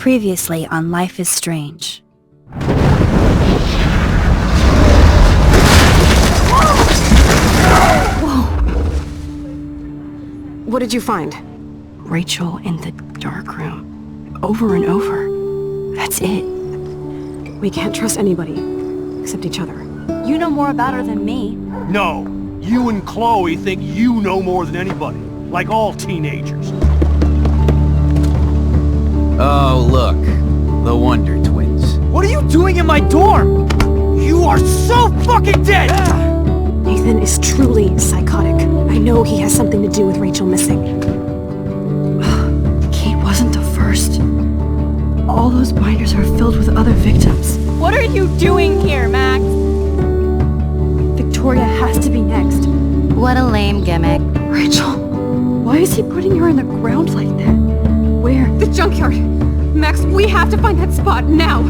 Previously on Life is Strange. Whoa! What did you find? Rachel in the dark room. Over and over. That's it. We can't trust anybody, except each other. You know more about her than me. No. You and Chloe think you know more than anybody. Like all teenagers. Oh, look. The Wonder Twins. What are you doing in my dorm? You are so fucking dead! Nathan is truly psychotic. I know he has something to do with Rachel missing. Kate wasn't the first. All those binders are filled with other victims. What are you doing here, Max? Victoria has to be next. What a lame gimmick. Rachel, why is he putting her in the ground like that? Where? The junkyard! Max, we have to find that spot now!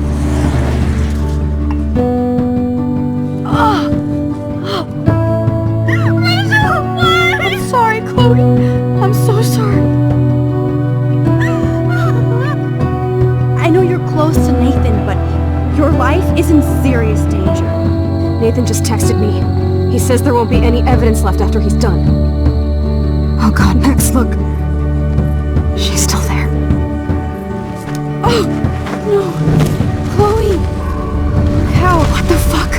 Rachel, what? I'm sorry, Chloe. I'm so sorry. I know you're close to Nathan, but your life is in serious danger. Nathan just texted me. He says there won't be any evidence left after he's done. Oh god, Max, look. She's still there. Oh, no. Chloe! How? What the fuck?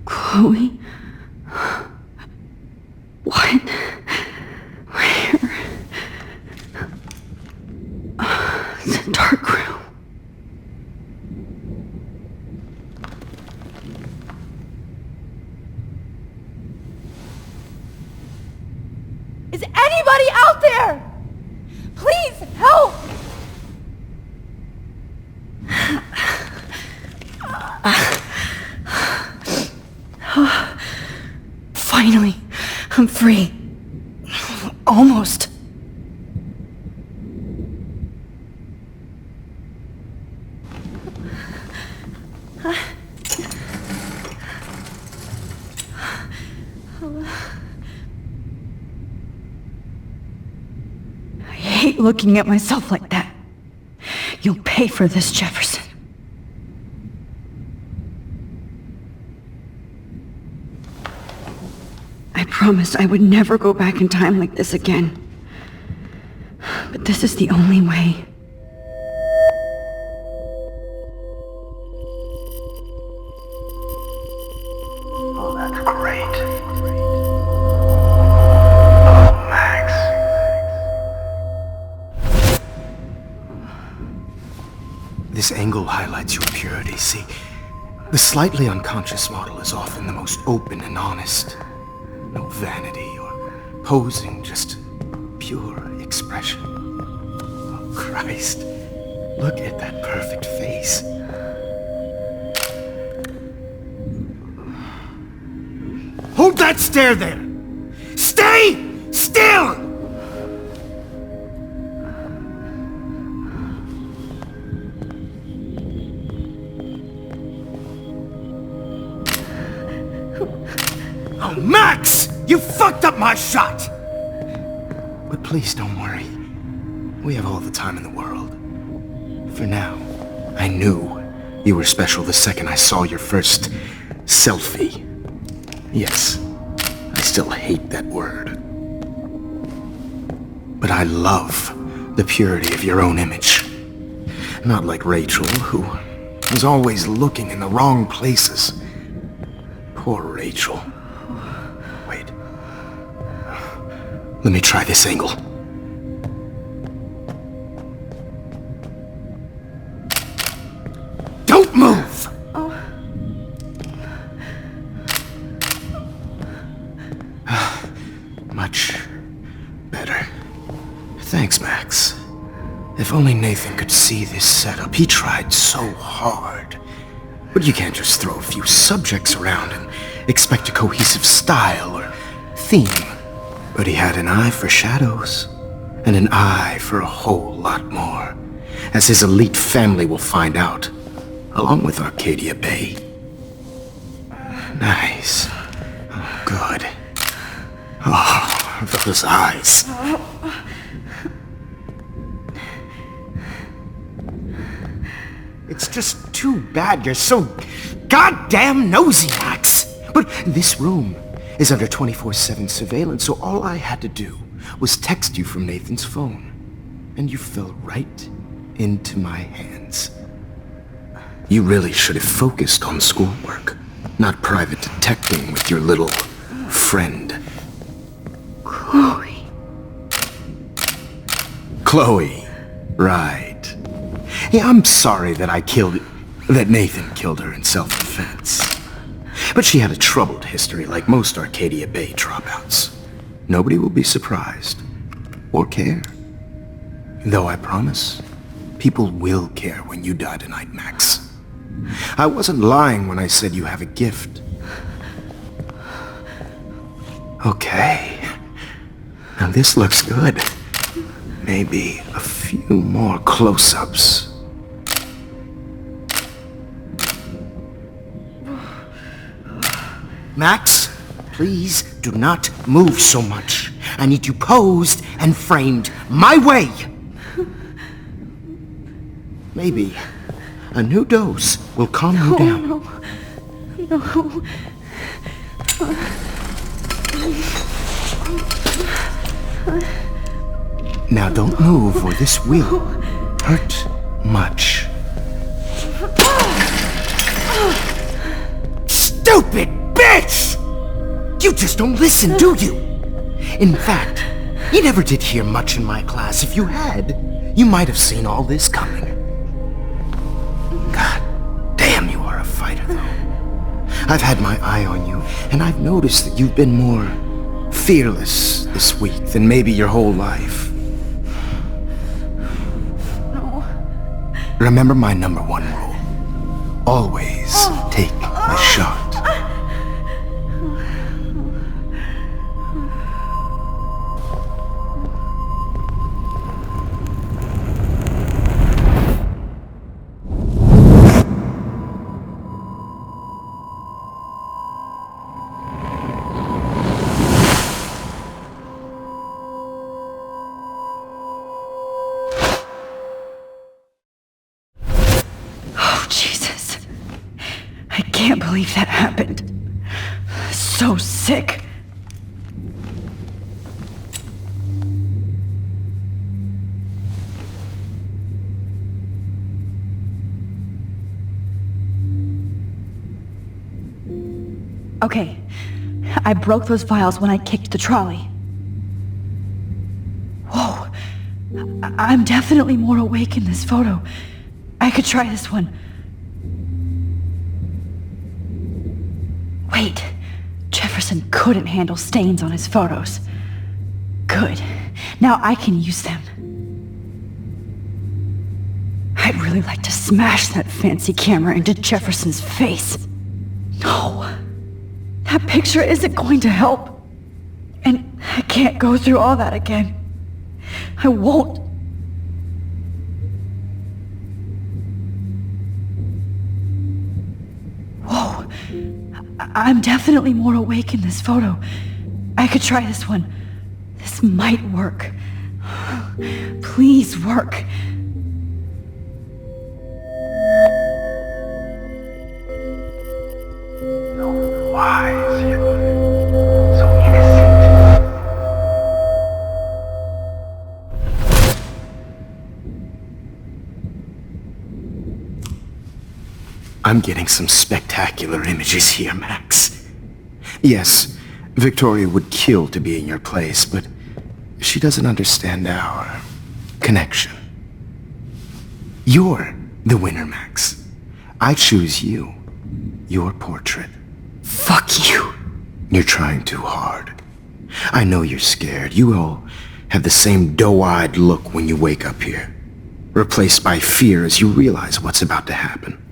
Chloe? What? Where? It's a dark room. Is anybody out there? Please help! Finally, I'm free. Almost. I hate looking at myself like that. You'll pay for this, Jefferson. I promised I would never go back in time like this again. But This is the only way. Oh, that's great. Oh, Max. This angle highlights your purity, see? The slightly unconscious model is often the most open and honest. No vanity or posing, just pure expression. Oh, Christ. Look at that perfect face. Hold that stare there! Stay still! Oh, Max! You fucked up my shot! But please don't worry. We have all the time in the world. For now, I knew you were special the second I saw your first selfie. Yes, I still hate that word. But I love the purity of your own image. Not like Rachel, who was always looking in the wrong places. Poor Rachel. Wait. Let me try this angle. Don't move! Much better. Thanks, Max. If only Nathan could see this setup. He tried so hard. But you can't just throw a few subjects around and expect a cohesive style or theme. But he had an eye for shadows, and an eye for a whole lot more, as his elite family will find out, along with Arcadia Bay. Nice. Oh, good. Oh, those eyes. It's just too bad you're so goddamn nosy, Max. But this room is under 24/7 surveillance, so all I had to do was text you from Nathan's phone. And you fell right into my hands. You really should have focused on schoolwork, not private detecting with your little friend. Chloe. Chloe, right. Yeah, I'm sorry that Nathan killed her in self-defense. But she had a troubled history like most Arcadia Bay dropouts. Nobody will be surprised. Or care. Though I promise, people will care when you die tonight, Max. I wasn't lying when I said you have a gift. Okay. Now this looks good. Maybe a few more close-ups. Max, please do not move so much. I need you posed and framed my way. Maybe a new dose will calm you down. No. Now don't move or this will hurt much. Stupid bitch! You just don't listen, do you? In fact, you never did hear much in my class. If you had, you might have seen all this coming. God damn, you are a fighter, though. I've had my eye on you, and I've noticed that you've been more fearless this week than maybe your whole life. No. Remember my number one rule. Always take a shot. Jesus. I can't believe that happened. So sick. Okay, I broke those vials when I kicked the trolley. Whoa, I'm definitely more awake in this photo. I could try this one. Wait, Jefferson couldn't handle stains on his photos. Good, now I can use them. I'd really like to smash that fancy camera into Jefferson's face. No, that picture isn't going to help. And I can't go through all that again. I won't. Whoa, I'm definitely more awake in this photo. I could try this one. This might work. Please work. So wise yet so innocent. I'm getting some spectacular images here, Max. Yes, Victoria would kill to be in your place, but she doesn't understand our connection. You're the winner, Max. I choose you. Your portrait. Fuck you. You're trying too hard. I know you're scared. You all have the same doe-eyed look when you wake up here, replaced by fear as you realize what's about to happen.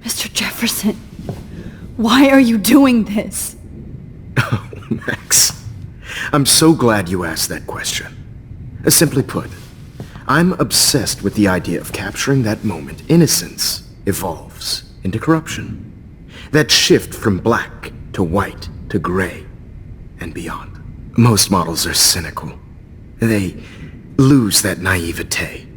Mr. Jefferson, why are you doing this? Oh, Max. I'm so glad you asked that question. Simply put, I'm obsessed with the idea of capturing that moment innocence evolves into corruption. That shift from black to white to gray and beyond. Most models are cynical. They lose that naivete.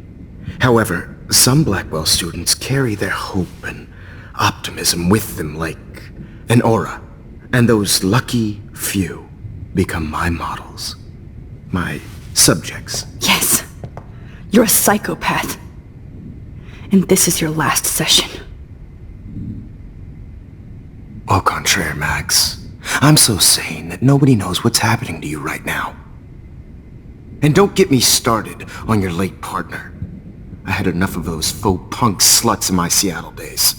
However, some Blackwell students carry their hope and optimism with them like an aura. And those lucky few become my models. My subjects. Yes, you're a psychopath. And this is your last session. Au contraire, Max. I'm so sane that nobody knows what's happening to you right now. And don't get me started on your late partner. I had enough of those faux punk sluts in my Seattle days.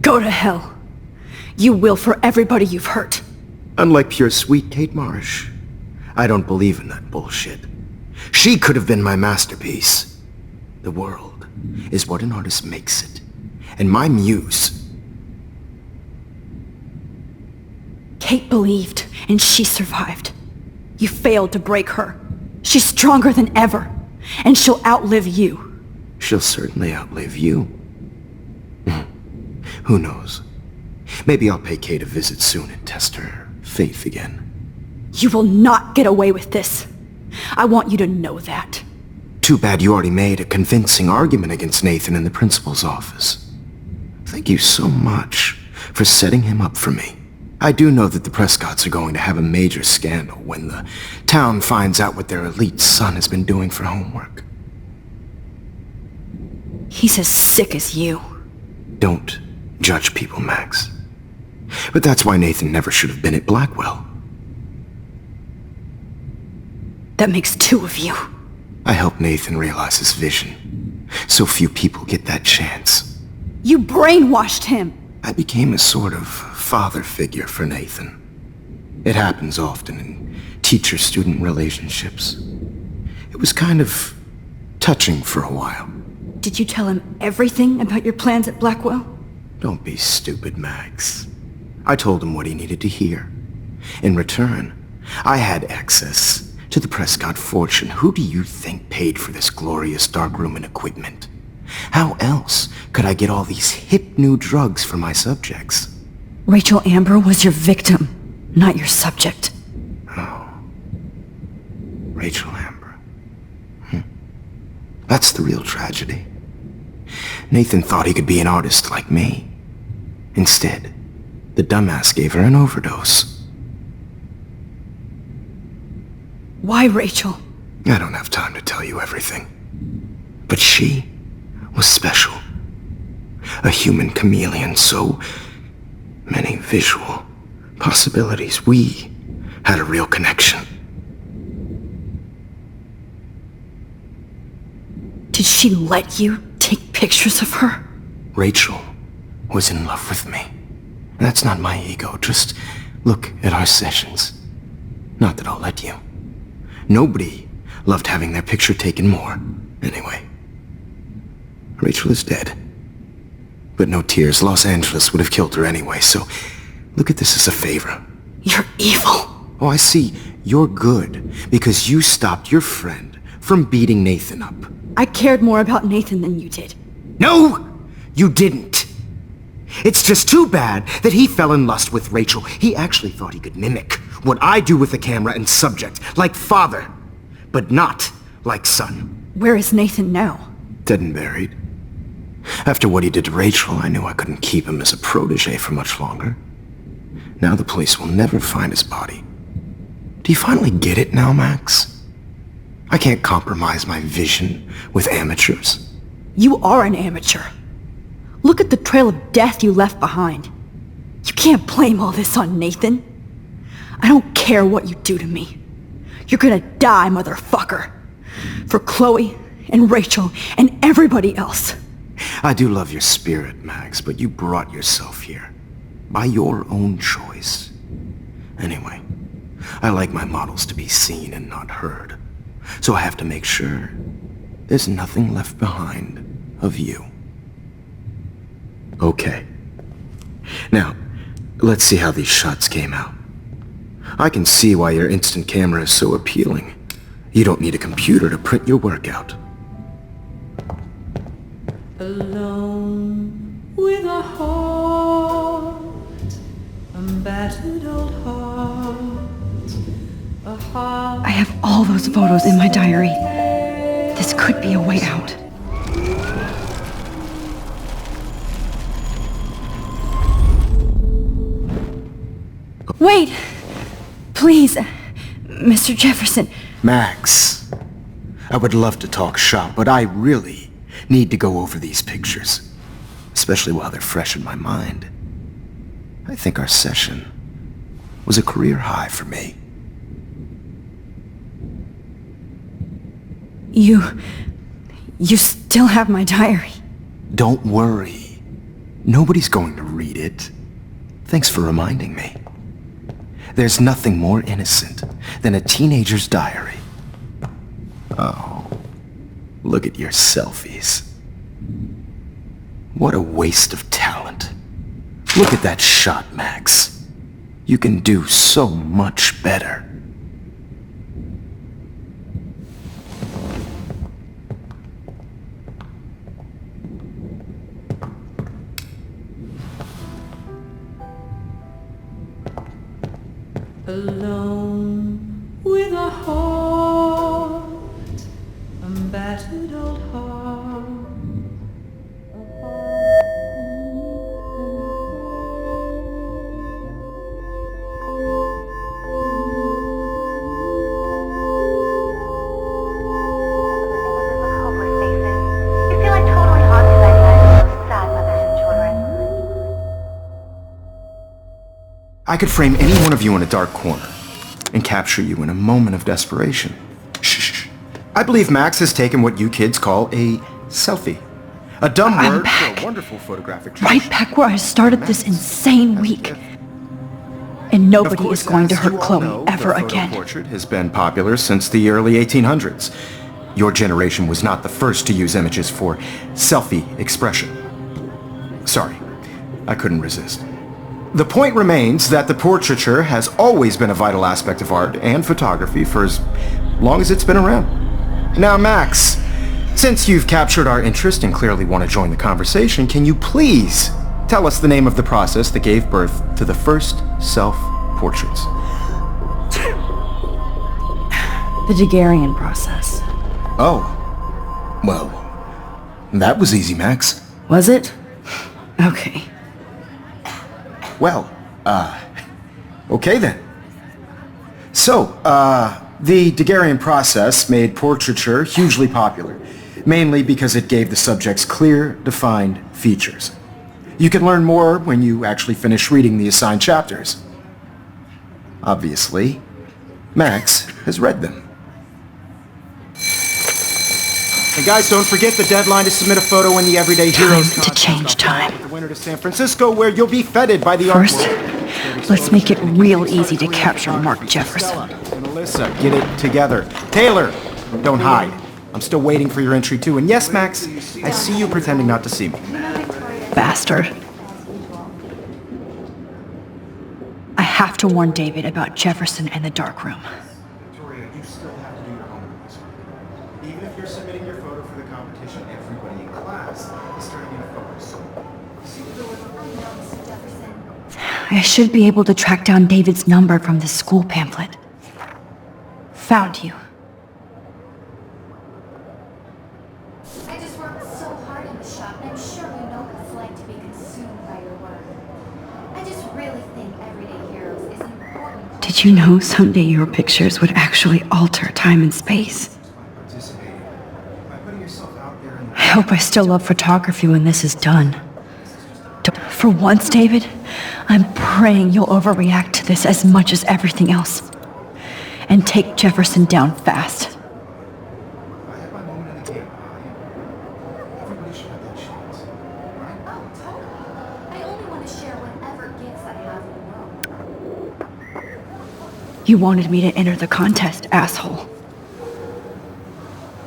Go to hell. You will for everybody you've hurt. Unlike pure sweet Kate Marsh, I don't believe in that bullshit. She could have been my masterpiece. The world is what an artist makes it. And my muse... Kate believed, and she survived. You failed to break her. She's stronger than ever, and she'll outlive you. She'll certainly outlive you. Who knows? Maybe I'll pay Kate a visit soon and test her faith again. You will not get away with this. I want you to know that. Too bad you already made a convincing argument against Nathan in the principal's office. Thank you so much for setting him up for me. I do know that the Prescotts are going to have a major scandal when the town finds out what their elite son has been doing for homework. He's as sick as you. Don't judge people, Max. But that's why Nathan never should have been at Blackwell. That makes two of you. I helped Nathan realize his vision. So few people get that chance. You brainwashed him! I became a sort of father figure for Nathan. It happens often in teacher-student relationships. It was kind of touching for a while. Did you tell him everything about your plans at Blackwell? Don't be stupid, Max. I told him what he needed to hear. In return, I had access to the Prescott fortune. Who do you think paid for this glorious darkroom and equipment? How else could I get all these hip new drugs for my subjects? Rachel Amber was your victim, not your subject. Oh. Rachel Amber. That's the real tragedy. Nathan thought he could be an artist like me. Instead, the dumbass gave her an overdose. Why Rachel? I don't have time to tell you everything. But she was special. A human chameleon, so many visual possibilities. We had a real connection. Did she let you take pictures of her? Rachel was in love with me. That's not my ego. Just look at our sessions. Not that I'll let you. Nobody loved having their picture taken more. Anyway, Rachel is dead. But no tears. Los Angeles would have killed her anyway, so look at this as a favor. You're evil. Oh, I see. You're good because you stopped your friend from beating Nathan up. I cared more about Nathan than you did. No, you didn't. It's just too bad that he fell in lust with Rachel. He actually thought he could mimic what I do with the camera and subject, like father, but not like son. Where is Nathan now? Dead and buried. After what he did to Rachel, I knew I couldn't keep him as a protege for much longer. Now the police will never find his body. Do you finally get it now, Max? I can't compromise my vision with amateurs. You are an amateur. Look at the trail of death you left behind. You can't blame all this on Nathan. I don't care what you do to me. You're gonna die, motherfucker. For Chloe and Rachel and everybody else. I do love your spirit, Max, but you brought yourself here. By your own choice. Anyway, I like my models to be seen and not heard. So I have to make sure there's nothing left behind of you. Okay. Now, let's see how these shots came out. I can see why your instant camera is so appealing. You don't need a computer to print your work out. Alone with a heart, a battered old heart, a heart. I have all those photos in my diary. This could be a way out. Wait! Please, Mr. Jefferson. Max, I would love to talk shop, but I really need to go over these pictures, especially while they're fresh in my mind. I think our session was a career high for me. You still have my diary. Don't worry. Nobody's going to read it. Thanks for reminding me. There's nothing more innocent than a teenager's diary. Oh, look at your selfies. What a waste of talent. Look at that shot, Max. You can do so much better. Alone with a heart, a battered old heart. You feel like totally haunted by the idea of those sad mothers and children. I could frame any one of you in a dark corner and capture you in a moment of desperation. Shh. I believe Max has taken what you kids call a selfie. A dumb word back. for a wonderful photographic Right tradition. back where I started this insane week. And nobody is going to hurt Chloe ever the photo again. portrait has been popular since the early 1800s. Your generation was not the first to use images for selfie expression. Sorry, I couldn't resist. The point remains that the portraiture has always been a vital aspect of art and photography for as long as it's been around. Now, Max, since you've captured our interest and clearly want to join the conversation, can you please tell us the name of the process that gave birth to the first self-portraits? The Daguerrean process. Oh. Well, that was easy, Max. Was it? Okay. Well, okay then. So, the Daguerrean process made portraiture hugely popular. mainly because it gave the subjects clear, defined features. You can learn more when you actually finish reading the assigned chapters. Obviously, Max has read them. And guys, don't forget the deadline to submit a photo in the Everyday Heroes Time to change time. The winner to San Francisco, where you'll be feted by the art First, world. let's make it real easy to capture Mark Jefferson. And Alyssa, get it together. Taylor, don't hide. I'm still waiting for your entry too. And yes, Max, I see you pretending not to see me. Bastard. I have to warn David about Jefferson and the dark room. Victoria, you still have to do your homework this week. Even if you're submitting your photo for the competition, everybody in class is turning in a photo. So, I should be able to track down David's number from the school pamphlet. Found you. I just worked so hard in the shop, and I'm sure you know what it's like to be consumed by your work. I just really think Everyday Heroes is an important... Did you know someday your pictures would actually alter time and space? I hope I still love photography when this is done. For once, David, I'm praying you'll overreact to this as much as everything else. And take Jefferson down fast. You wanted me to enter the contest, asshole.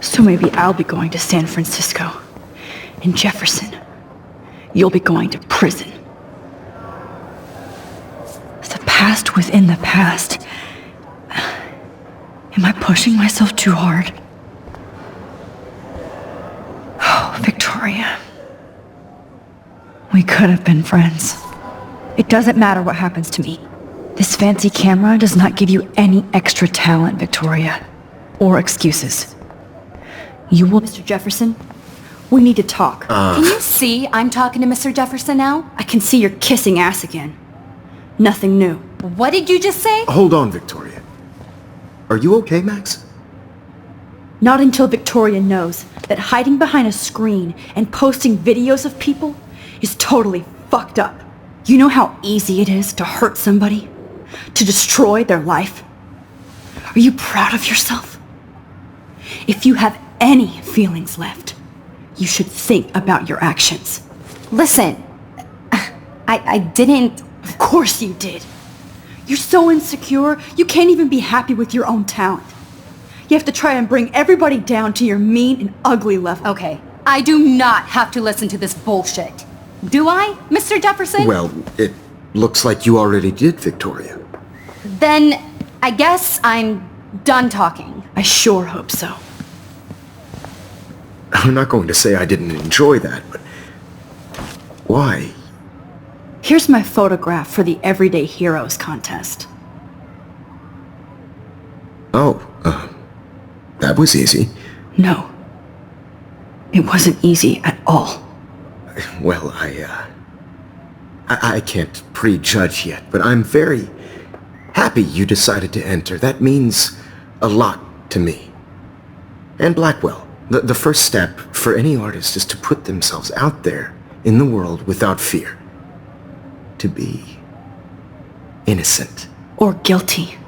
So maybe I'll be going to San Francisco. And Jefferson, you'll be going to prison. The past within the past. Am I pushing myself too hard? Oh, Victoria. We could have been friends. It doesn't matter what happens to me. This fancy camera does not give you any extra talent, Victoria. Or excuses. You will... Mr. Jefferson, we need to talk. Can you see I'm talking to Mr. Jefferson now? I can see you're kissing ass again. Nothing new. What did you just say? Hold on, Victoria. Are you okay, Max? Not until Victoria knows that hiding behind a screen and posting videos of people is totally fucked up. You know how easy it is to hurt somebody? To destroy their life? Are you proud of yourself? If you have any feelings left, you should think about your actions. Listen, I didn't... Of course you did. You're so insecure, you can't even be happy with your own talent. You have to try and bring everybody down to your mean and ugly level. Okay, I do not have to listen to this bullshit. Do I, Mr. Jefferson? Well, it looks like you already did, Victoria. Then I guess I'm done talking. I sure hope so. I'm not going to say I didn't enjoy that, but... why? Here's my photograph for the Everyday Heroes contest. Oh, that was easy. No. It wasn't easy at all. Well, I can't prejudge yet, but I'm very happy you decided to enter. That means a lot to me. And Blackwell. The first step for any artist is to put themselves out there in the world without fear. To be innocent. Or guilty.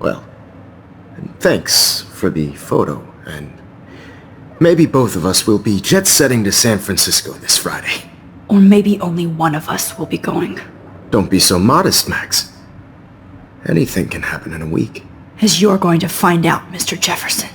Well, thanks for the photo, and maybe both of us will be jet-setting to San Francisco this Friday. Or maybe only one of us will be going. Don't be so modest, Max. Anything can happen in a week. As you're going to find out, Mr. Jefferson.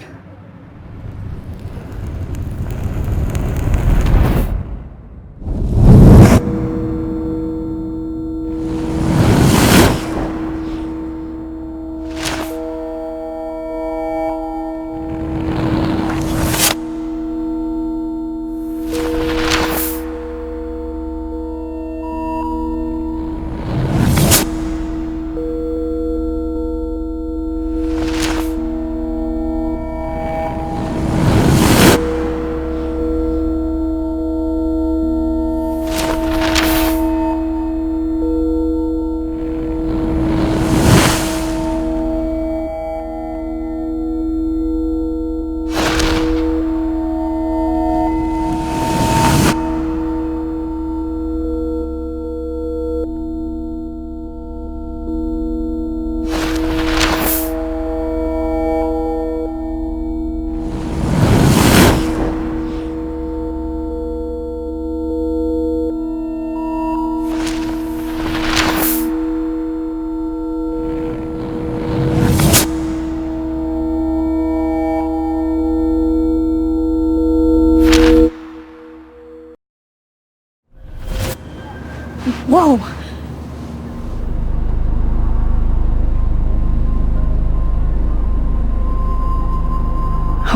Whoa!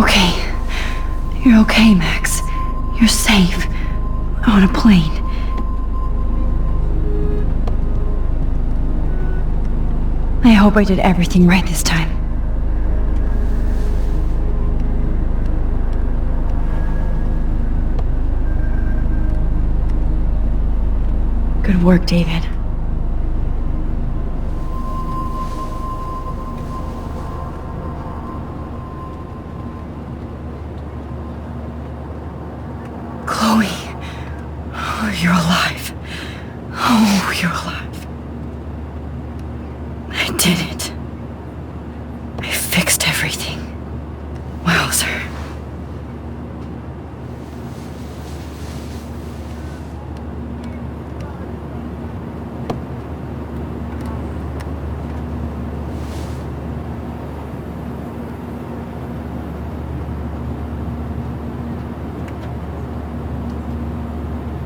Okay. You're okay, Max. You're safe. On a plane. I hope I did everything right this time. Good work, David. Chloe. Oh, you're alive. Oh, you're alive. I did it. I fixed everything. Wowzer.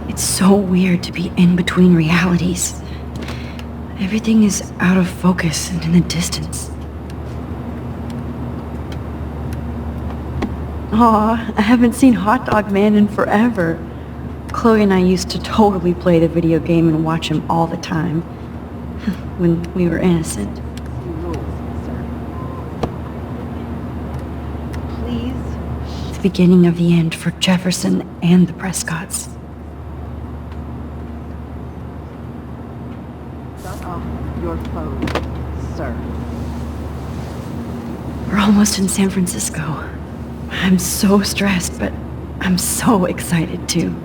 It's so weird to be in between realities. Everything is out of focus and in the distance. Aw, I haven't seen Hot Dog Man in forever. Chloe and I used to totally play the video game and watch him all the time. When we were innocent. Please. It's the beginning of the end for Jefferson and the Prescotts. Your clothes, sir. We're almost in San Francisco. I'm so stressed, but I'm so excited too.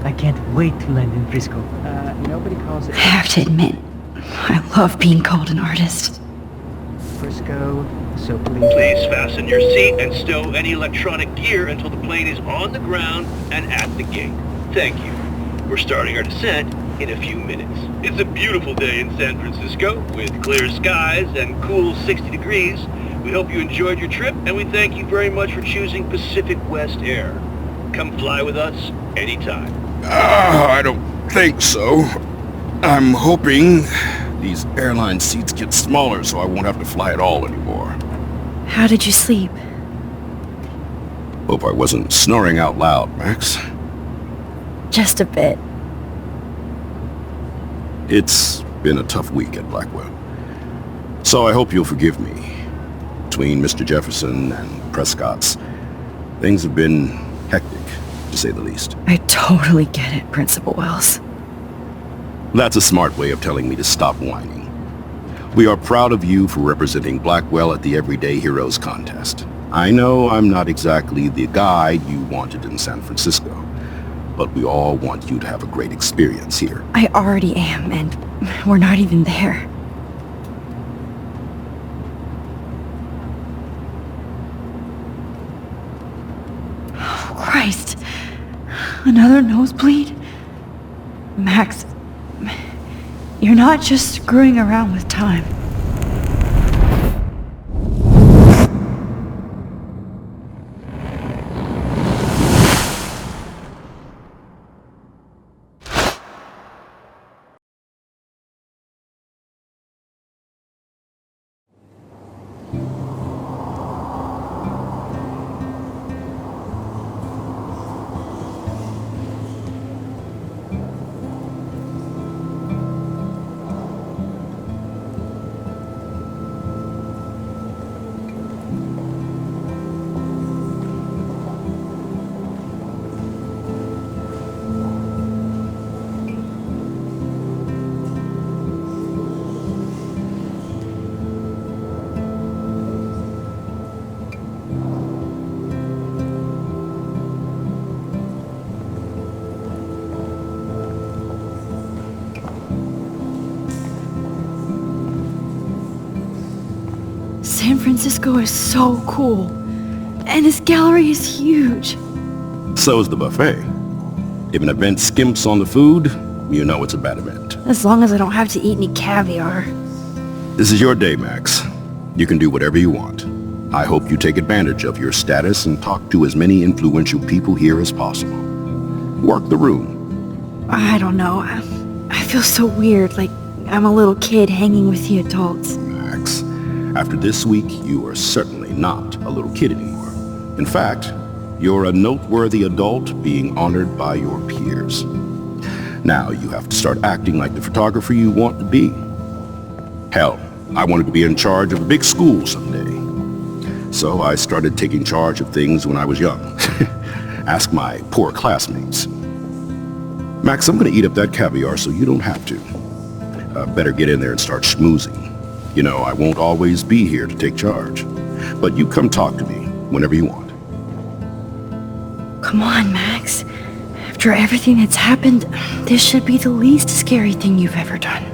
I can't wait to land in Frisco. Nobody calls it... I have to admit, I love being called an artist. Frisco, so please... Please fasten your seat and stow any electronic gear until the plane is on the ground and at the gate. Thank you. We're starting our descent in a few minutes. It's a beautiful day in San Francisco with clear skies and cool 60 degrees. We hope you enjoyed your trip and we thank you very much for choosing Pacific West Air. Come fly with us anytime. I don't think so. I'm hoping these airline seats get smaller so I won't have to fly at all anymore. How did you sleep? Hope I wasn't snoring out loud, Max. Just a bit. It's been a tough week at Blackwell. So I hope you'll forgive me. Between Mr. Jefferson and Prescott's, things have been hectic, to say the least. I totally get it, Principal Wells. That's a smart way of telling me to stop whining. We are proud of you for representing Blackwell at the Everyday Heroes contest. I know I'm not exactly the guide you wanted in San Francisco, but we all want you to have a great experience here. I already am, and we're not even there. Oh, Christ. Another nosebleed? Max, you're not just screwing around with time. San Francisco is so cool. And this gallery is huge. So is the buffet. If an event skimps on the food, you know it's a bad event. As long as I don't have to eat any caviar. This is your day, Max. You can do whatever you want. I hope you take advantage of your status and talk to as many influential people here as possible. Work the room. I don't know. I feel so weird, like I'm a little kid hanging with the adults. Max, after this week, you are certainly not a little kid anymore. In fact, you're a noteworthy adult being honored by your peers. Now you have to start acting like the photographer you want to be. Hell, I wanted to be in charge of a big school someday. So I started taking charge of things when I was young. Ask my poor classmates. Max, I'm gonna eat up that caviar so you don't have to. Better get in there and start schmoozing. You know, I won't always be here to take charge. But you come talk to me whenever you want. Come on, Max. After everything that's happened, this should be the least scary thing you've ever done.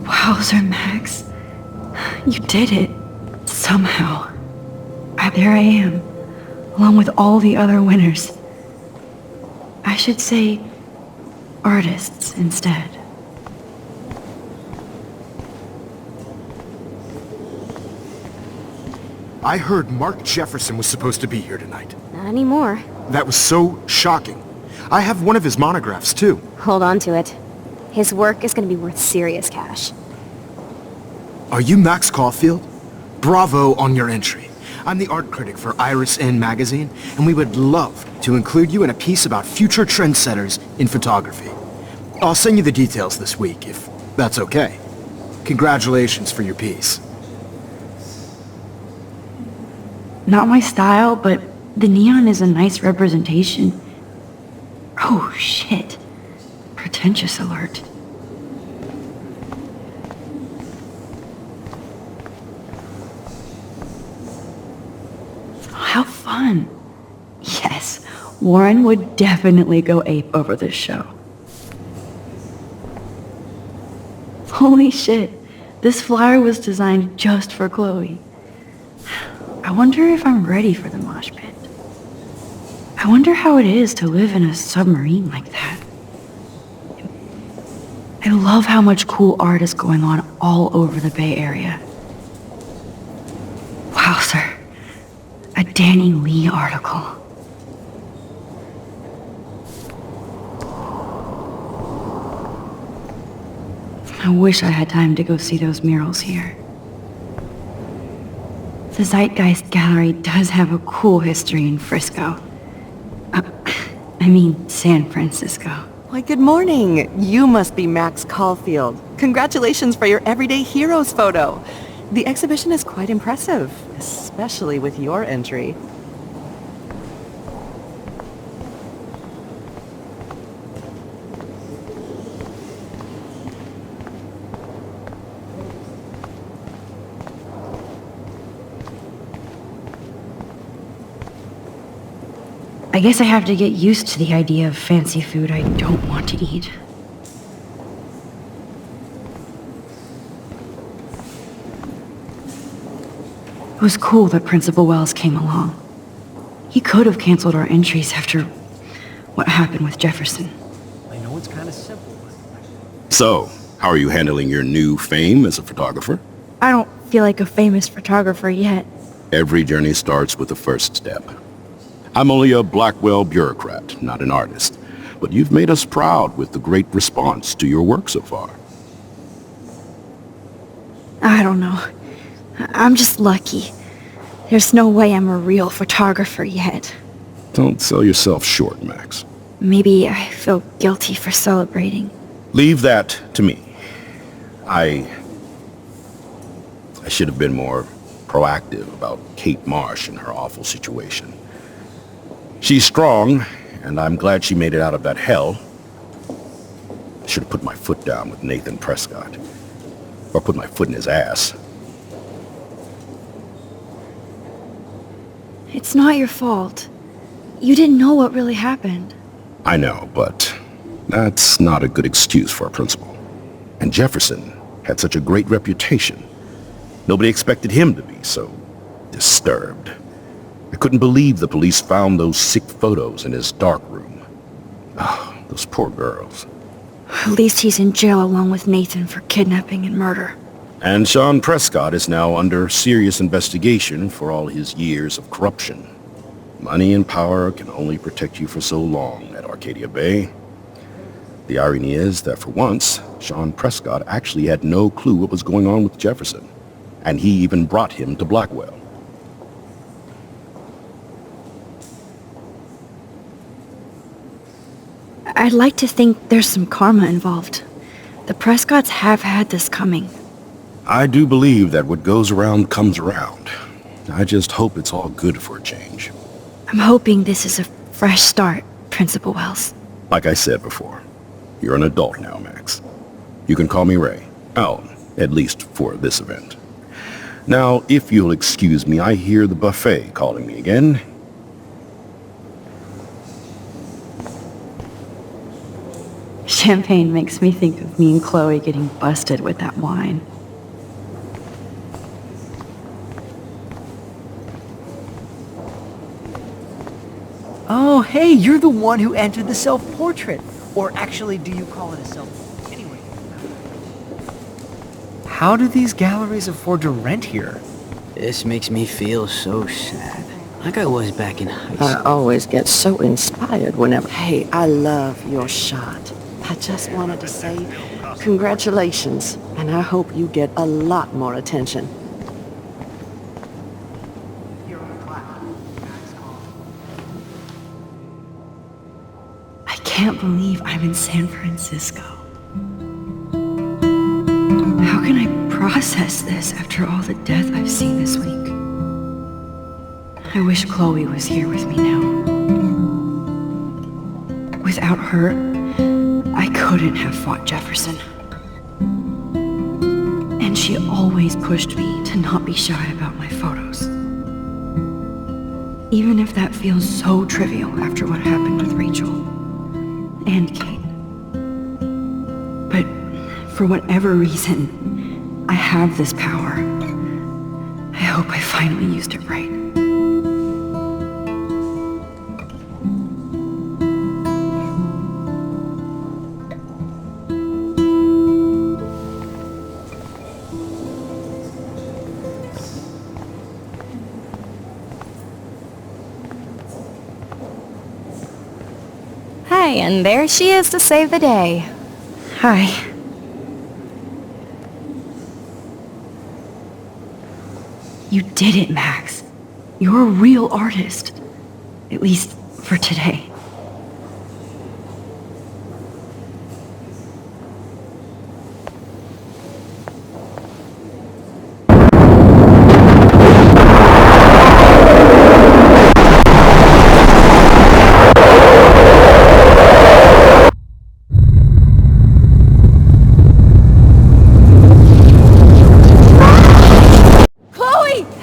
Wowzer, Max. You did it. Somehow. There I am, along with all the other winners. I should say artists instead. I heard Mark Jefferson was supposed to be here tonight. Not anymore. That was so shocking. I have one of his monographs, too. Hold on to it. His work is going to be worth serious cash. Are you Max Caulfield? Bravo on your entry. I'm the art critic for Iris N magazine, and we would love to include you in a piece about future trendsetters in photography. I'll send you the details this week, if that's okay. Congratulations for your piece. Not my style, but the neon is a nice representation. Oh, shit. Pretentious alert. How fun. Yes, Warren would definitely go ape over this show. Holy shit, this flyer was designed just for Chloe. I wonder if I'm ready for the mosh pit. I wonder how it is to live in a submarine like that. I love how much cool art is going on all over the Bay Area. Wowzer. A Danny Lee article. I wish I had time to go see those murals here. The Zeitgeist Gallery does have a cool history in Frisco. San Francisco. Why, good morning. You must be Max Caulfield. Congratulations for your Everyday Heroes photo. The exhibition is quite impressive, especially with your entry. I guess I have to get used to the idea of fancy food I don't want to eat. It was cool that Principal Wells came along. He could have canceled our entries after what happened with Jefferson. I know it's kind of simple, but... So, how are you handling your new fame as a photographer? I don't feel like a famous photographer yet. Every journey starts with the first step. I'm only a Blackwell bureaucrat, not an artist. But you've made us proud with the great response to your work so far. I don't know. I'm just lucky. There's no way I'm a real photographer yet. Don't sell yourself short, Max. Maybe I feel guilty for celebrating. Leave that to me. I should have been more proactive about Kate Marsh and her awful situation. She's strong, and I'm glad she made it out of that hell. I should have put my foot down with Nathan Prescott. Or put my foot in his ass. It's not your fault. You didn't know what really happened. I know, but that's not a good excuse for a principal. And Jefferson had such a great reputation. Nobody expected him to be so disturbed. I couldn't believe the police found those sick photos in his dark room. Oh, those poor girls. At least he's in jail along with Nathan for kidnapping and murder. And Sean Prescott is now under serious investigation for all his years of corruption. Money and power can only protect you for so long at Arcadia Bay. The irony is that for once, Sean Prescott actually had no clue what was going on with Jefferson, and he even brought him to Blackwell. I'd like to think there's some karma involved. The Prescotts have had this coming. I do believe that what goes around comes around. I just hope it's all good for a change. I'm hoping this is a fresh start, Principal Wells. Like I said before, you're an adult now, Max. You can call me Ray. Alan, at least for this event. Now, if you'll excuse me, I hear the buffet calling me again. Champagne makes me think of me and Chloe getting busted with that wine. Oh, hey, you're the one who entered the self-portrait. Or actually, do you call it a self... Anyway. How do these galleries afford to rent here? This makes me feel so sad. Like I was back in high school. I always get so inspired whenever... Hey, I love your shot. I just wanted to say congratulations, and I hope you get a lot more attention. I can't believe I'm in San Francisco. How can I process this after all the death I've seen this week? I wish Chloe was here with me now. Without her, I couldn't have fought Jefferson. And she always pushed me to not be shy about my photos. Even if that feels so trivial after what happened with Rachel and Kate. But for whatever reason, I have this power. I hope I finally used it right. Hi, and there she is to save the day. Hi. You did it, Max. You're a real artist. At least for today.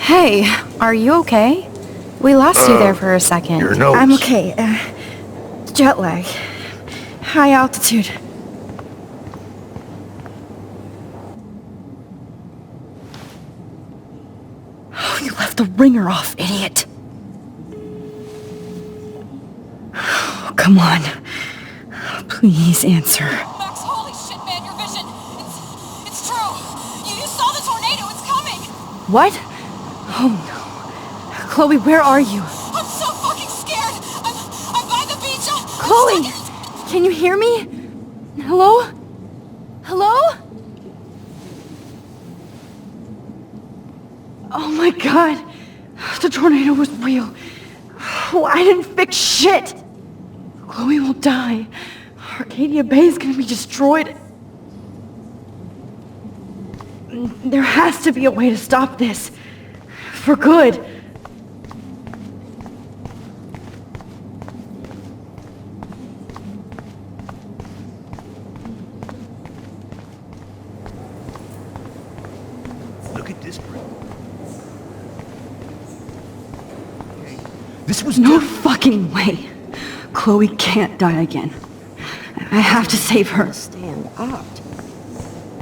Hey, are you okay? We lost you there for a second. Your nose. I'm okay. Jet lag. High altitude. Oh, you left the ringer off, idiot. Oh, come on. Please answer. Max, holy shit, man, your vision. It's true. You saw the tornado. It's coming. What? Oh no. Chloe, where are you? I'm so fucking scared. I'm by the beach. Chloe! Can you hear me? Hello? Hello? Oh my god. The tornado was real. Oh, I didn't fix shit. Chloe will die. Arcadia Bay is gonna be destroyed. There has to be a way to stop this. For good. Look at this brick. This was no fucking way. Chloe can't die again. I have to save her. Stand up.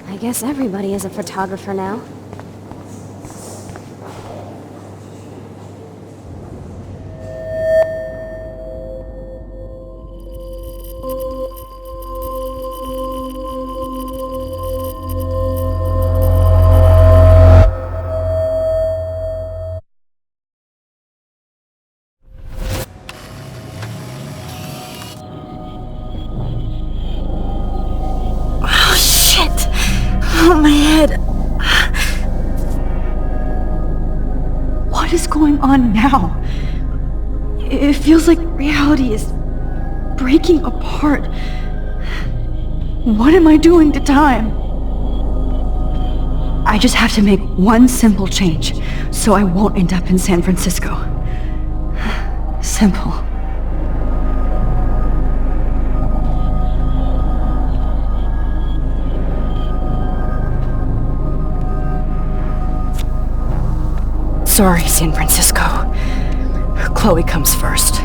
I guess everybody is a photographer now. Oh, my head. What is going on now? It feels like reality is breaking apart. What am I doing to time? I just have to make one simple change, so I won't end up in San Francisco. Simple. Sorry, San Francisco. Chloe comes first.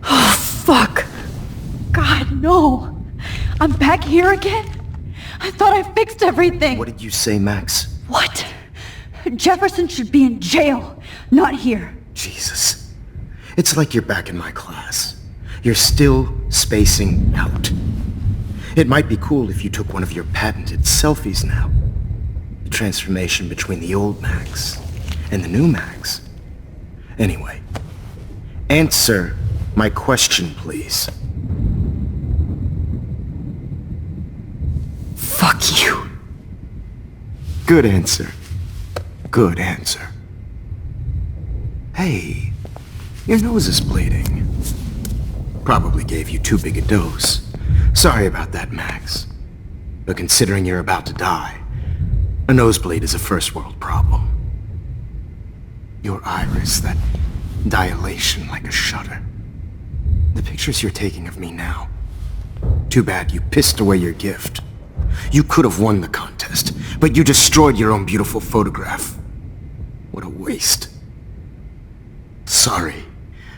Oh, fuck. God, no. I'm back here again? I thought I fixed everything. What did you say, Max? What? Jefferson should be in jail, not here. Jesus. It's like you're back in my class. You're still spacing out. It might be cool if you took one of your patented selfies now. The transformation between the old Max and the new Max. Anyway, answer my question, please. Fuck you. Good answer. Good answer. Hey, your nose is bleeding. Probably gave you too big a dose. Sorry about that, Max. But considering you're about to die, a nosebleed is a first world problem. Your iris, that dilation like a shutter. The pictures you're taking of me now. Too bad you pissed away your gift. You could have won the contest, but you destroyed your own beautiful photograph. What a waste. Sorry,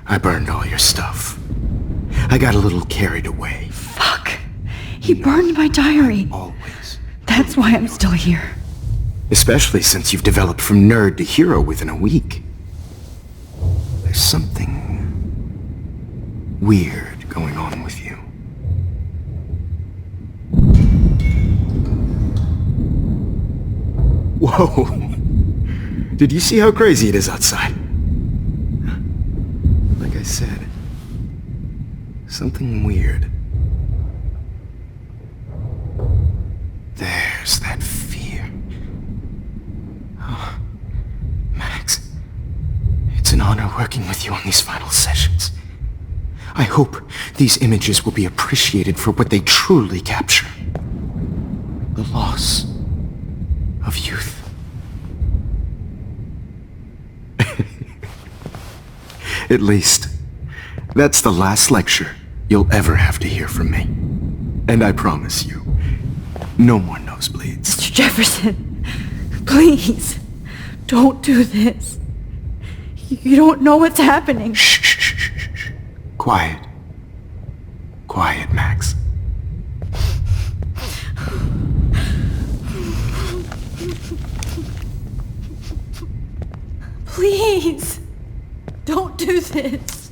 I burned all your stuff. I got a little carried away. Fuck. He burned my diary. Always. That's why I'm still here. Especially since you've developed from nerd to hero within a week. There's something weird going on with you. Whoa! Did you see how crazy it is outside? Like I said, something weird. There's that fear. Oh, Max, it's an honor working with you on these final sessions. I hope these images will be appreciated for what they truly capture. The loss of youth. At least, that's the last lecture you'll ever have to hear from me. And I promise you, no more nosebleeds. Mr. Jefferson, please, don't do this. You don't know what's happening. Shh. Quiet. Quiet, Max. Please, don't do this.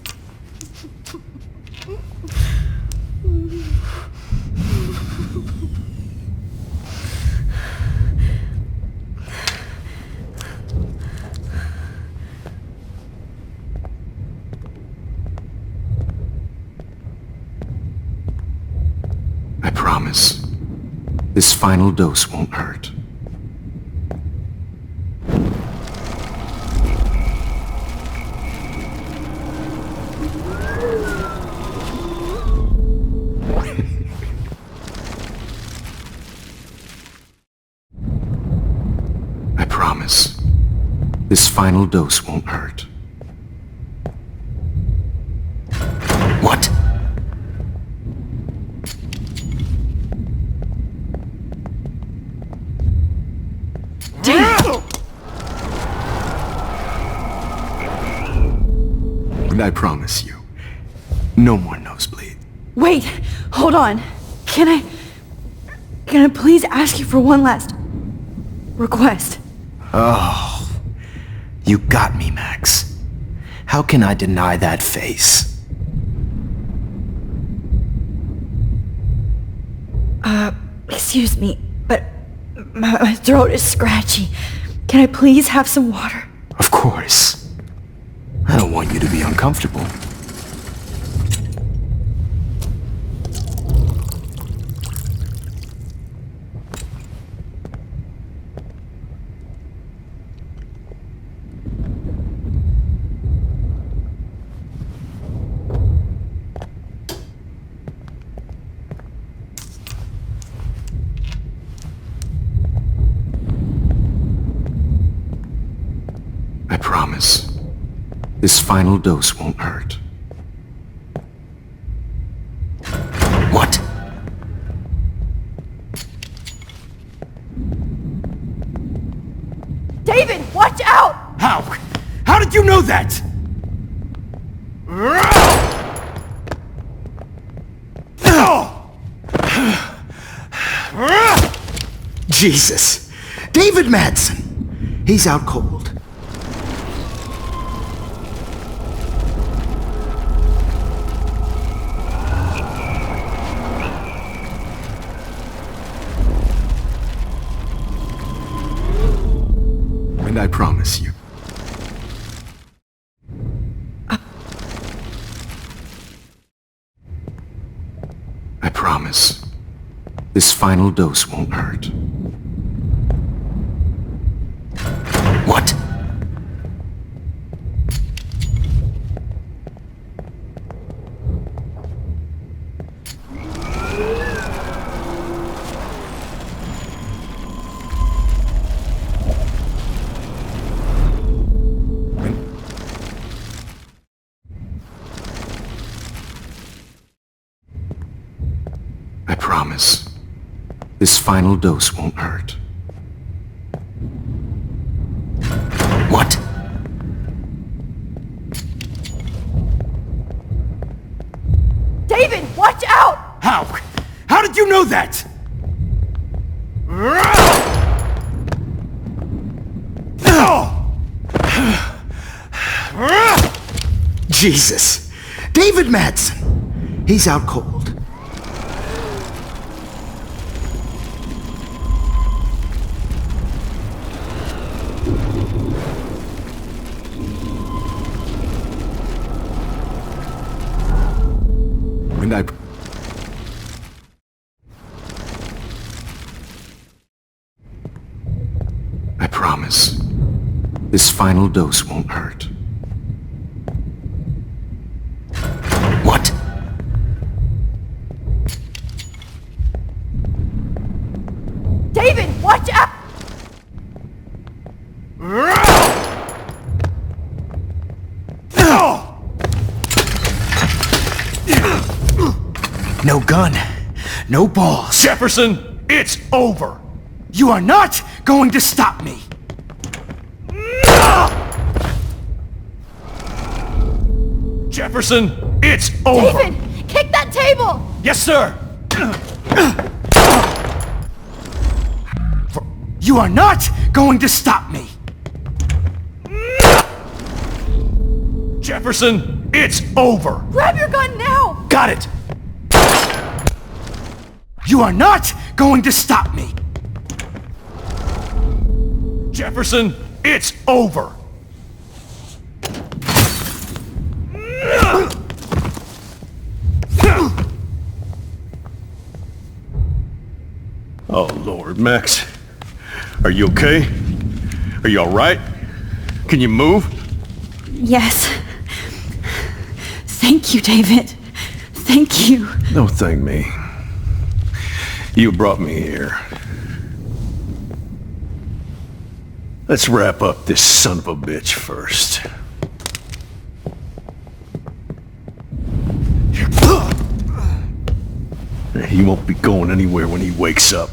I promise, this final dose won't hurt. I promise, this final dose won't hurt. What? And I promise you, no more nosebleed. Wait, hold on. Can I please ask you for one last request? Oh, you got me, Max. How can I deny that face? Excuse me, but my throat is scratchy. Can I please have some water? Of course. I don't want you to be uncomfortable. I promise, this final dose won't hurt. What? David, watch out! How? How did you know that? Jesus! David Madsen! He's out cold. And I promise you. I promise, this final dose won't hurt. What? I promise, this final dose won't hurt. What? David, watch out! How? How did you know that? Jesus! David Madsen! He's out cold. And I promise, this final dose won't hurt. What? David, watch out! No gun, no balls. Jefferson, it's over! You are not going to stop me! Jefferson, it's over! David, kick that table! Yes, sir! You are not going to stop me! Jefferson, it's over! Grab your gun now! Got it! You are not going to stop me! Jefferson, it's over! Oh, Lord, Max. Are you okay? Are you alright? Can you move? Yes. Thank you, David. Thank you. Don't thank me. You brought me here. Let's wrap up this son of a bitch first. He won't be going anywhere when he wakes up.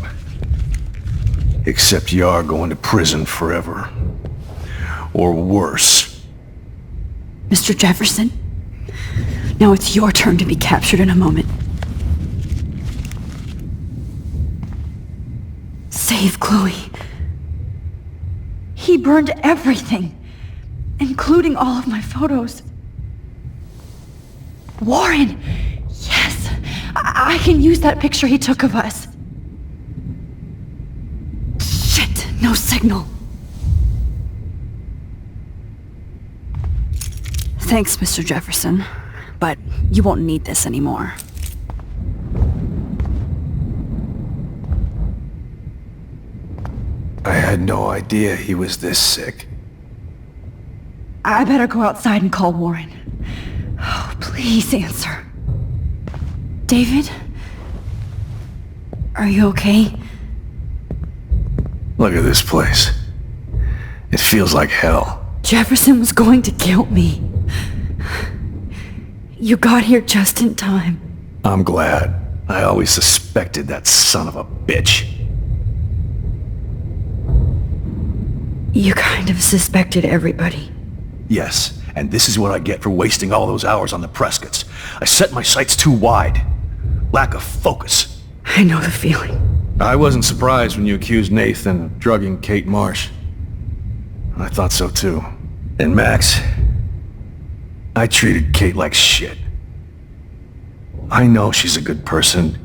Except you are going to prison forever. Or worse. Mr. Jefferson? Now it's your turn to be captured in a moment. Save Chloe. He burned everything, including all of my photos. Warren! Yes! I can use that picture he took of us. Shit! No signal. Thanks, Mr. Jefferson, but you won't need this anymore. I had no idea he was this sick. I better go outside and call Warren. Oh, please answer. David? Are you okay? Look at this place. It feels like hell. Jefferson was going to kill me. You got here just in time. I'm glad. I always suspected that son of a bitch. You kind of suspected everybody. Yes, and this is what I get for wasting all those hours on the Prescotts. I set my sights too wide. Lack of focus. I know the feeling. I wasn't surprised when you accused Nathan of drugging Kate Marsh. I thought so too. And Max, I treated Kate like shit. I know she's a good person,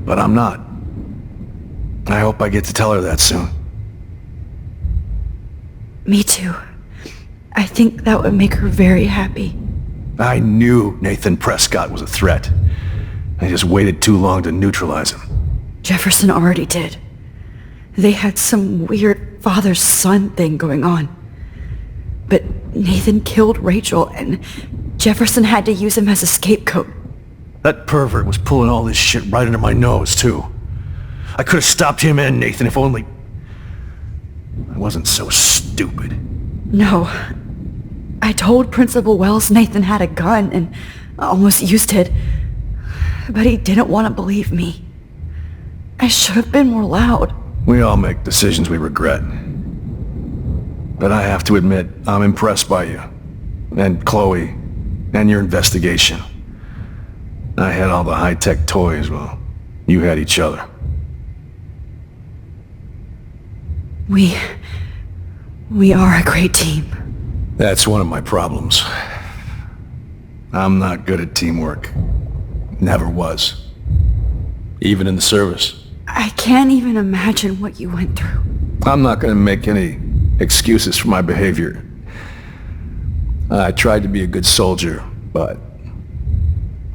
but I'm not. I hope I get to tell her that soon. Me too. I think that would make her very happy. I knew Nathan Prescott was a threat. I just waited too long to neutralize him. Jefferson already did. They had some weird father-son thing going on. But Nathan killed Rachel, and Jefferson had to use him as a scapegoat. That pervert was pulling all this shit right under my nose, too. I could have stopped him and Nathan if only I wasn't so stupid. No. I told Principal Wells Nathan had a gun and almost used it. But he didn't want to believe me. I should have been more loud. We all make decisions we regret. But I have to admit, I'm impressed by you. And Chloe. And your investigation. I had all the high-tech toys, well, you had each other. We are a great team. That's one of my problems. I'm not good at teamwork. Never was. Even in the service. I can't even imagine what you went through. I'm not going to make any excuses for my behavior. I tried to be a good soldier, but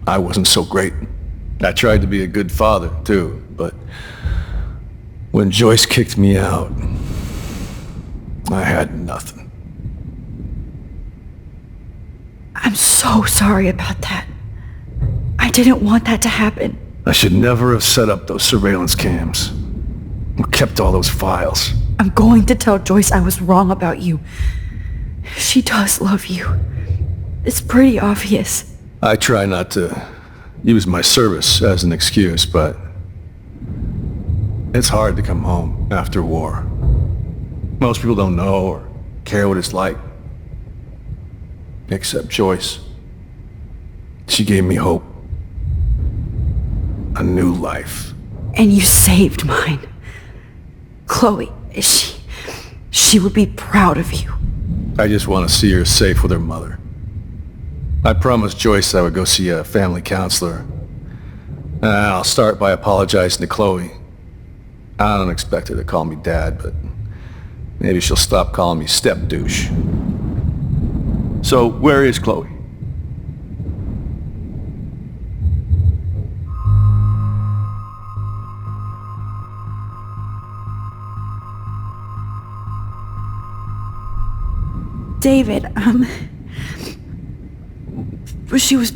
I wasn't so great. I tried to be a good father, too, but when Joyce kicked me out, I had nothing. I'm so sorry about that. I didn't want that to happen. I should never have set up those surveillance cams. Or kept all those files. I'm going to tell Joyce I was wrong about you. She does love you. It's pretty obvious. I try not to use my service as an excuse, but it's hard to come home after war. Most people don't know or care what it's like. Except Joyce. She gave me hope. A new life. And you saved mine. Chloe, she would be proud of you. I just want to see her safe with her mother. I promised Joyce I would go see a family counselor. I'll start by apologizing to Chloe. I don't expect her to call me Dad, but maybe she'll stop calling me step douche. So, where is Chloe? David, she was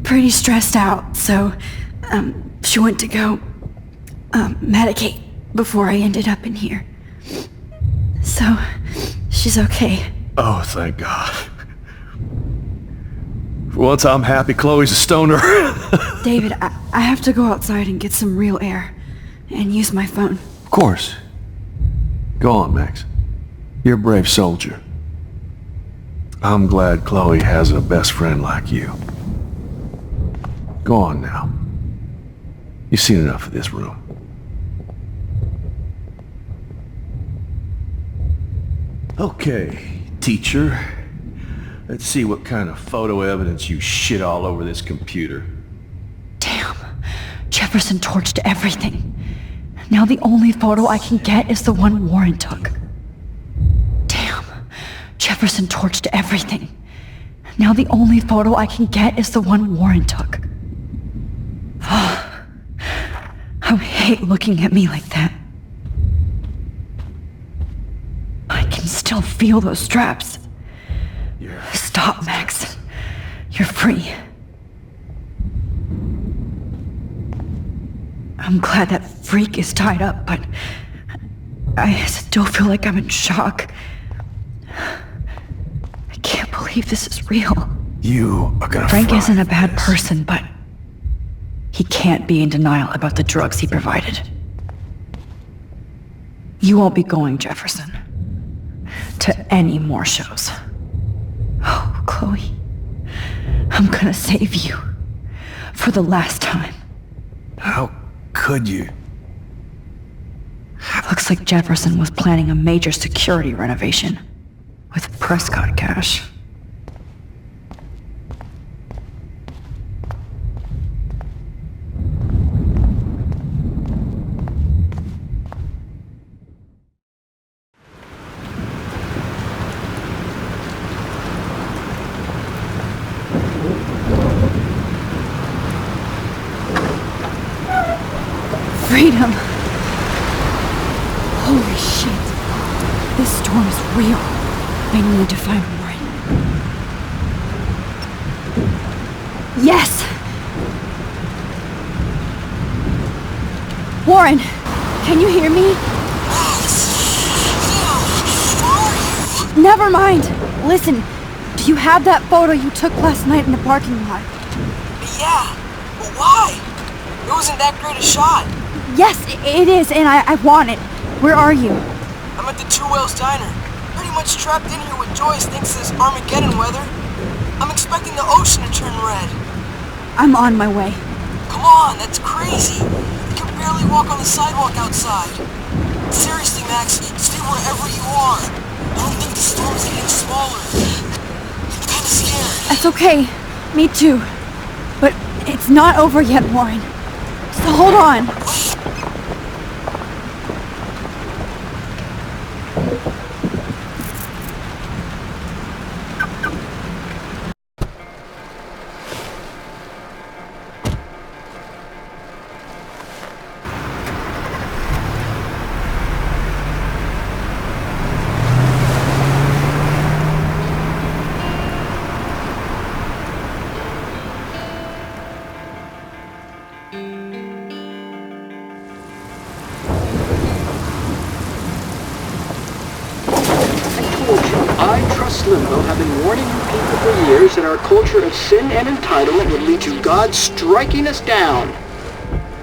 pretty stressed out, so, she went to go, medicate before I ended up in here. So, she's okay. Oh, thank God. For once I'm happy Chloe's a stoner. David, I have to go outside and get some real air, and use my phone. Of course. Go on, Max. You're a brave soldier. I'm glad Chloe has a best friend like you. Go on now. You've seen enough of this room. Okay, teacher. Let's see what kind of photo evidence you shit all over this computer. Damn. Jefferson torched everything. Now the only photo I can get is the one Warren took. Damn. Jefferson torched everything. Now the only photo I can get is the one Warren took. I hate looking at me like that. I can still feel those straps. Stop, Max. You're free. I'm glad that freak is tied up, but I still feel like I'm in shock. I can't believe this is real. You are gonna Frank fry isn't a bad this. person, but he can't be in denial about the drugs he provided. You won't be going, Jefferson, to any more shows. Oh, Chloe, I'm gonna save you for the last time. How could you? Looks like Jefferson was planning a major security renovation with Prescott cash. Freedom! Holy shit! This storm is real. I need to find Warren. Yes! Warren! Can you hear me? Never mind! Listen, do you have that photo you took last night in the parking lot? Yeah, but why? It wasn't that great a shot. Yes, it is, and I want it. Where are you? I'm at the Two Whales Diner. Pretty much trapped in here with Joyce thinks this Armageddon weather. I'm expecting the ocean to turn red. I'm on my way. Come on, that's crazy. You can barely walk on the sidewalk outside. Seriously, Max, stay wherever you are. I don't think the storm's getting smaller. I'm kinda scared. That's okay. Me too. But it's not over yet, Warren. So hold on. Limbo have been warning you people for years that our culture of sin and entitlement would lead to God striking us down.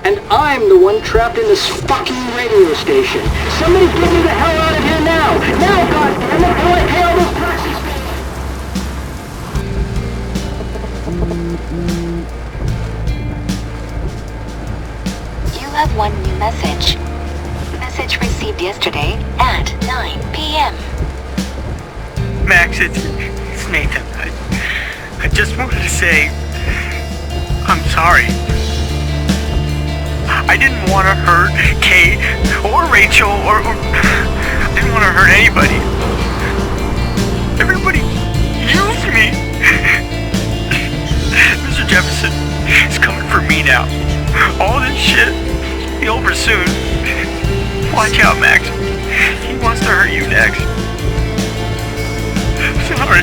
And I'm the one trapped in this fucking radio station. Somebody get me the hell out of here now! Now, goddammit, how do I pay all those taxes? You have one new message. Message received yesterday at 9 p.m. Max, it's Nathan. I just wanted to say, I'm sorry. I didn't want to hurt Kate or Rachel or I didn't want to hurt anybody. Everybody used me. Mr. Jefferson is coming for me now. All this shit will be over soon. Watch out, Max. He wants to hurt you next. Sorry.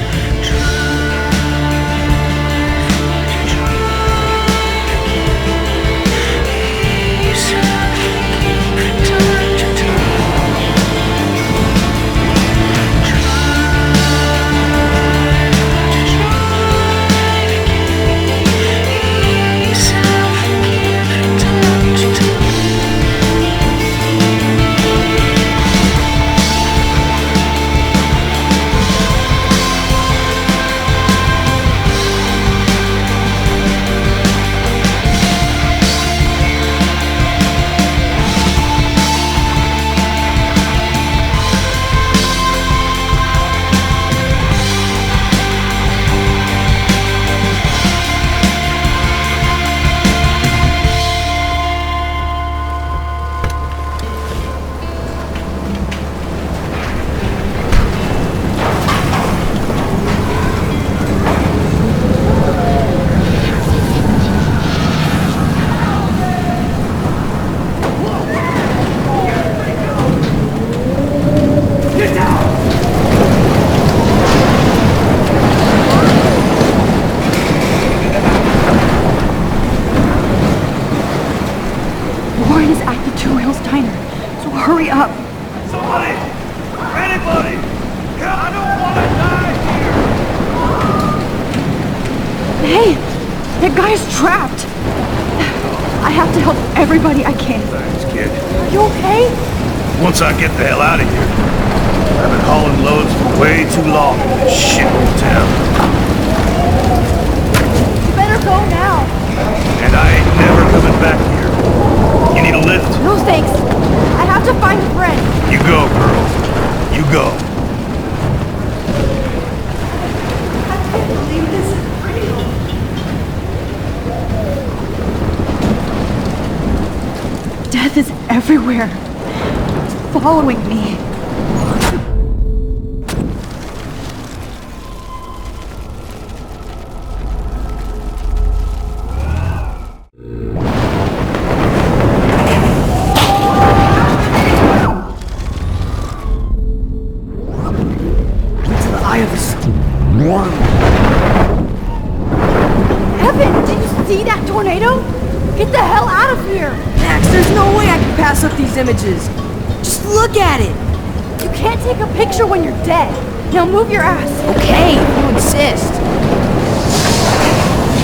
so hurry up. Somebody! Anybody! I don't want to die Hey, that guy's trapped. I have to help everybody I can. Thanks, kid. Are you okay? Once I get the hell out of here. I've been hauling loads for way too long in this shithole town. You better go now. And I ain't never coming back here. You need a lift? No thanks. I have to find a friend. You go, girl. You go. I can't believe this is real. Death is everywhere. It's following me. Evan, did you see that tornado? Get the hell out of here! Max, there's no way I can pass up these images. Just look at it. You can't take a picture when you're dead. Now move your ass. Okay, you insist.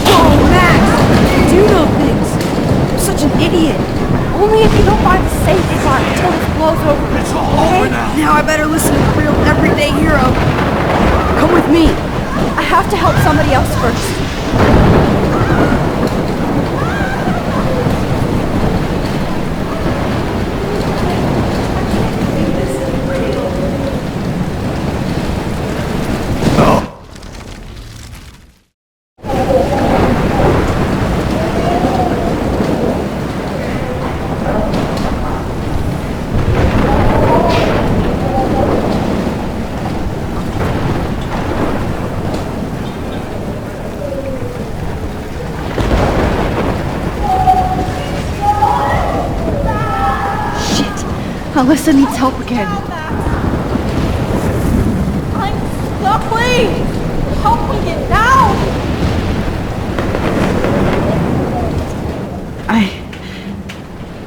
Whoa, Max! You do know things. I'm such an idiot. Only if you don't find a safe spot until this blows over. It's all over now. Now I better listen to the real everyday hero. Come with me. I have to help somebody else first. Alyssa needs help again. I'm stuck, please! Help me get down!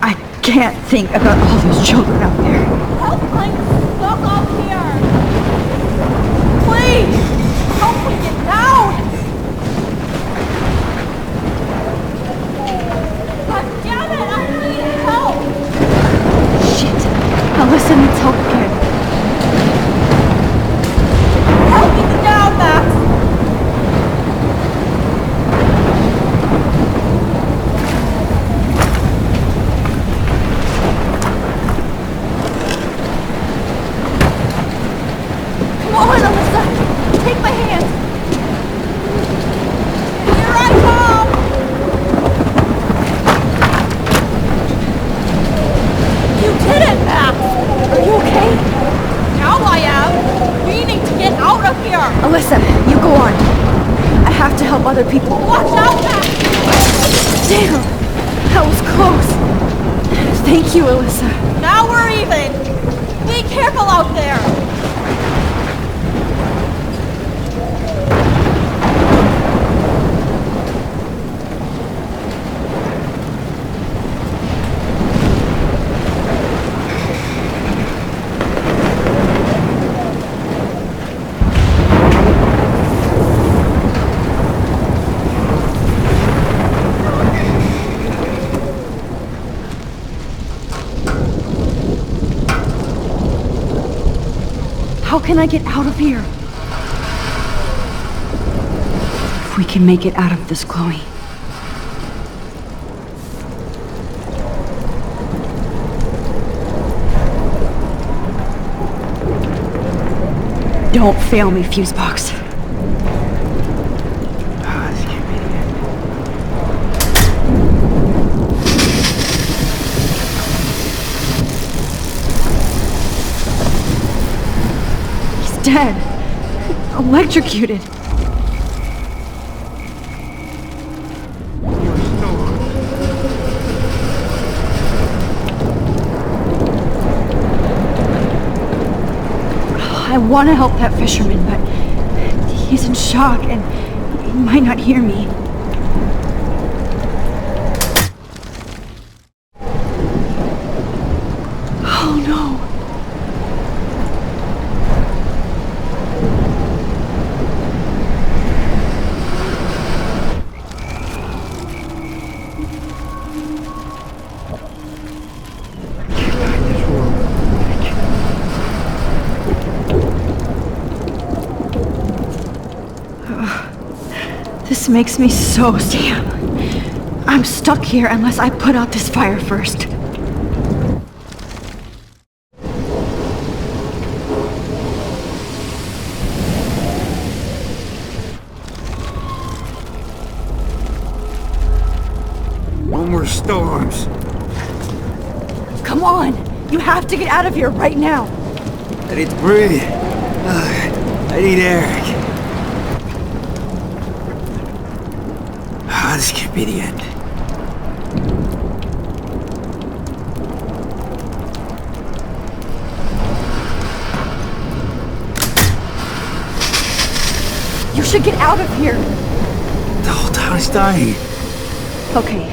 I can't think about all those children out there. Help, I'm stuck up here! Please! Help me get down! God damn it, I need help! Alyssa needs help again. Help me get down, Max! Come on, Alyssa! Take my hand! Here I come! You did it, Max! Are you okay? Now I am! We need to get out of here! Alyssa, you go on. I have to help other people. Watch out, Max! Damn! That was close. Thank you, Alyssa. Now we're even! Be careful out there! How can I get out of here? If we can make it out of this, Chloe. Don't fail me, Fusebox. Dead. Electrocuted. I want to help that fisherman, but he's in shock and he might not hear me. Oh no. This makes me so sad. I'm stuck here unless I put out this fire first. No more storms. Come on! You have to get out of here right now! I need to breathe. I need air. This can't be the end. You should get out of here! The whole town is dying. Okay,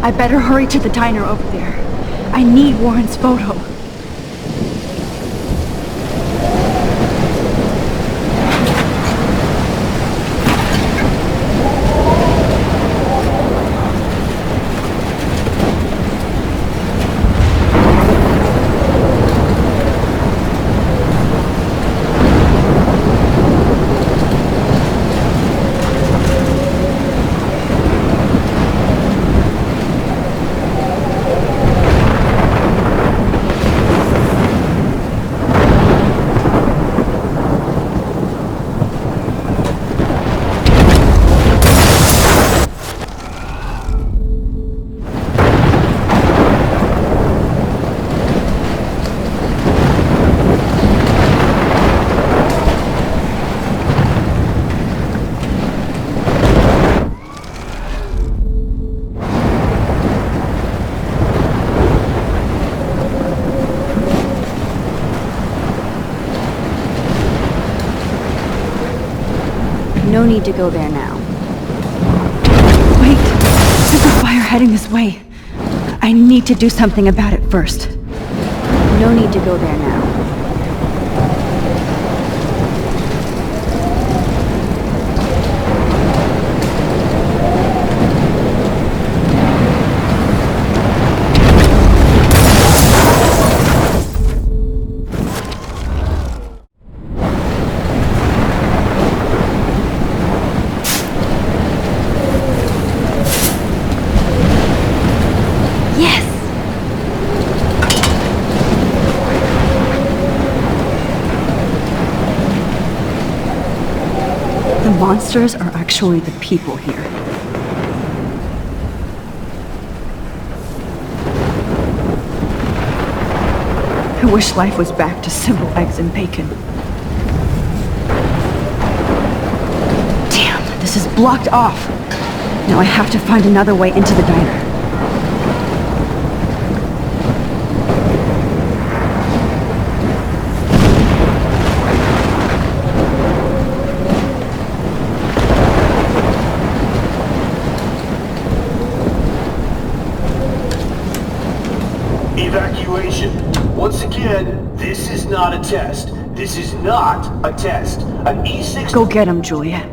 I better hurry to the diner over there. I need Warren's photo. No need to go there now. Wait! There's a fire heading this way. I need to do something about it first. No need to go there now. The monsters are actually the people here. I wish life was back to simple eggs and bacon. Damn, this is blocked off. Now I have to find another way into the diner. Evacuation. Once again, this is not a test. This is not a test. An E6... Go get him, Juliet.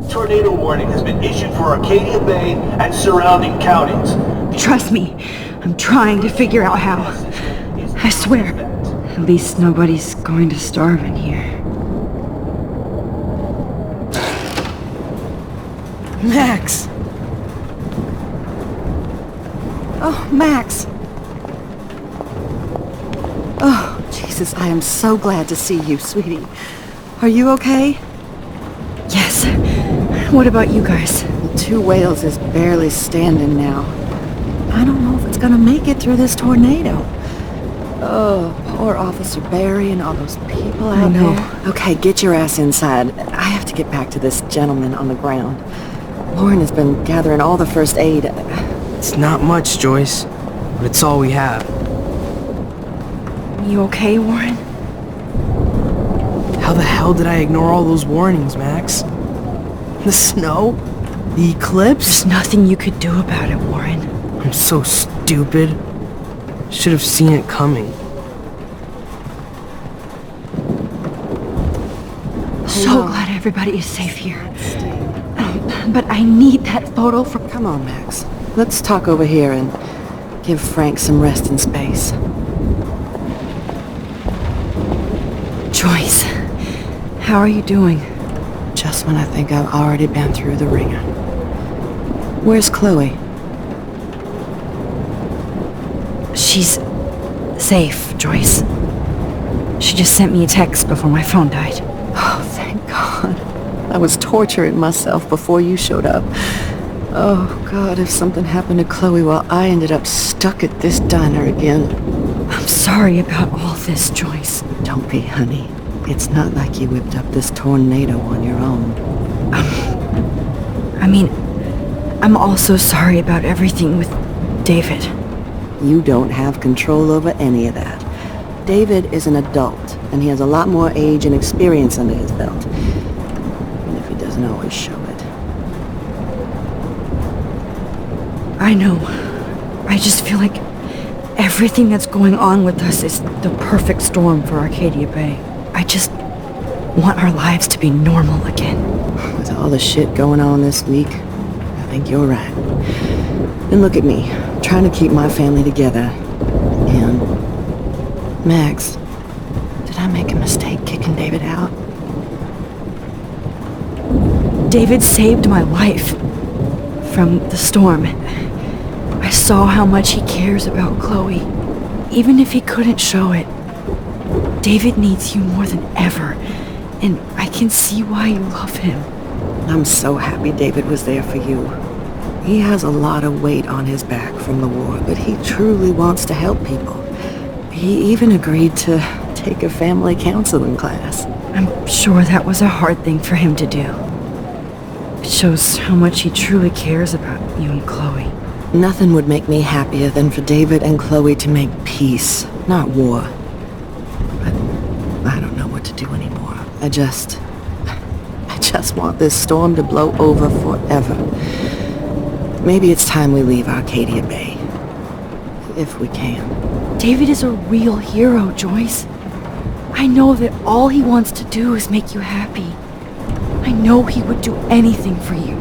Tornado warning has been issued for Arcadia Bay and surrounding counties. Trust me, I'm trying to figure out how. I swear, at least nobody's going to starve in here. Max! Oh, Max! Oh, Jesus, I am so glad to see you, sweetie. Are you okay? Yes. What about you guys? The Two Whales is barely standing now. I don't know if it's gonna make it through this tornado. Oh, poor Officer Barry and all those people out there. Okay, get your ass inside. I have to get back to this gentleman on the ground. Lauren has been gathering all the first aid. It's not much, Joyce, but it's all we have. You okay, Warren? How the hell did I ignore all those warnings, Max? The snow? The eclipse? There's nothing you could do about it, Warren. I'm so stupid. Should have seen it coming. So glad everybody is safe here. But I need that photo from... Come on, Max. Let's talk over here and give Frank some rest and space. Joyce, how are you doing? Just when I think I've already been through the ringer. Where's Chloe? She's safe, Joyce. She just sent me a text before my phone died. Oh, thank God. I was torturing myself before you showed up. Oh, God, if something happened to Chloe while I ended up stuck at this diner again. I'm sorry about all this, Joyce. Don't be, honey. It's not like you whipped up this tornado on your own. I mean, I'm also sorry about everything with David. You don't have control over any of that. David is an adult, and he has a lot more age and experience under his belt. Even if he doesn't always show it. I know. I just feel like everything that's going on with us is the perfect storm for Arcadia Bay. I just want our lives to be normal again. With all the shit going on this week, I think you're right. And look at me, trying to keep my family together. And... Max, did I make a mistake kicking David out? David saved my life from the storm. I saw how much he cares about Chloe, even if he couldn't show it. David needs you more than ever, and I can see why you love him. I'm so happy David was there for you. He has a lot of weight on his back from the war, but he truly wants to help people. He even agreed to take a family counseling class. I'm sure that was a hard thing for him to do. It shows how much he truly cares about you and Chloe. Nothing would make me happier than for David and Chloe to make peace, not war. But I don't know what to do anymore. I just want this storm to blow over forever. Maybe it's time we leave Arcadia Bay. If we can. David is a real hero, Joyce. I know that all he wants to do is make you happy. I know he would do anything for you.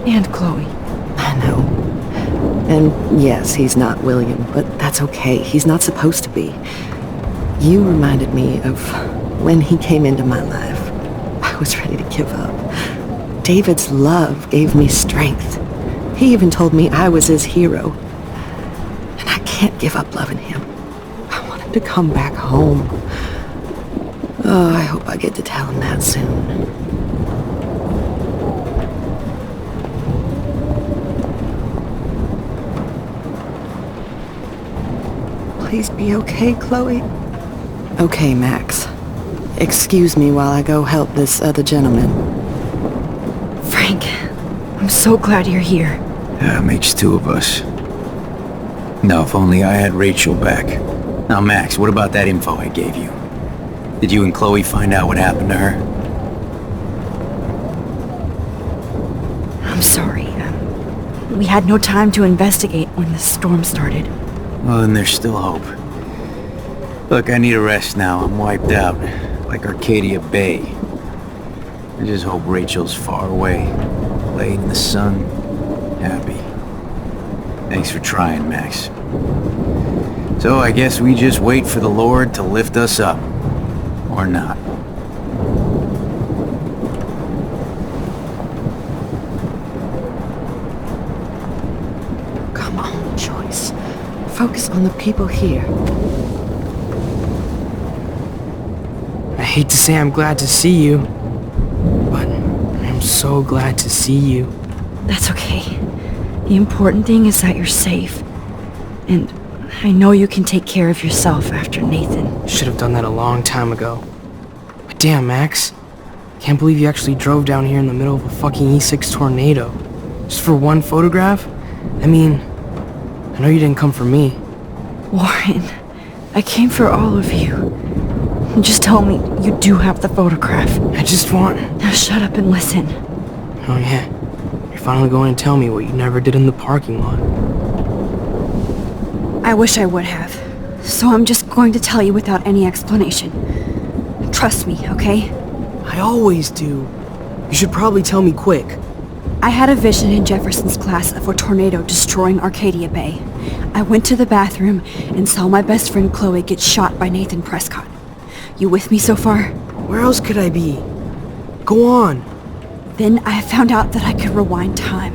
And Chloe. I know. And yes, he's not William, but that's okay. He's not supposed to be. You reminded me of when he came into my life. I was ready to give up. David's love gave me strength. He even told me I was his hero. And I can't give up loving him. I want him to come back home. Oh, I hope I get to tell him that soon. Please be okay, Chloe. Okay, Max. Excuse me while I go help this other gentleman. Frank, I'm so glad you're here. Yeah, makes two of us. Now, if only I had Rachel back. Now, Max, what about that info I gave you? Did you and Chloe find out what happened to her? I'm sorry. We had no time to investigate when the storm started. Well, then there's still hope. Look, I need a rest now. I'm wiped out. Like Arcadia Bay. I just hope Rachel's far away. Laid in the sun. Happy. Thanks for trying, Max. So I guess we just wait for the Lord to lift us up. Or not. Come on, Joyce. Focus on the people here. I hate to say I'm glad to see you, but I'm so glad to see you. That's okay. The important thing is that you're safe. And I know you can take care of yourself after Nathan. Should have done that a long time ago. But damn, Max. Can't believe you actually drove down here in the middle of a fucking E6 tornado. Just for one photograph? I mean, I know you didn't come for me. Warren, I came for all of you. Just tell me you do have the photograph. I just want... Now shut up and listen. Oh yeah. You're finally going to tell me what you never did in the parking lot. I wish I would have. So I'm just going to tell you without any explanation. Trust me, okay? I always do. You should probably tell me quick. I had a vision in Jefferson's class of a tornado destroying Arcadia Bay. I went to the bathroom and saw my best friend Chloe get shot by Nathan Prescott. You with me so far? Where else could I be? Go on. Then I found out that I could rewind time.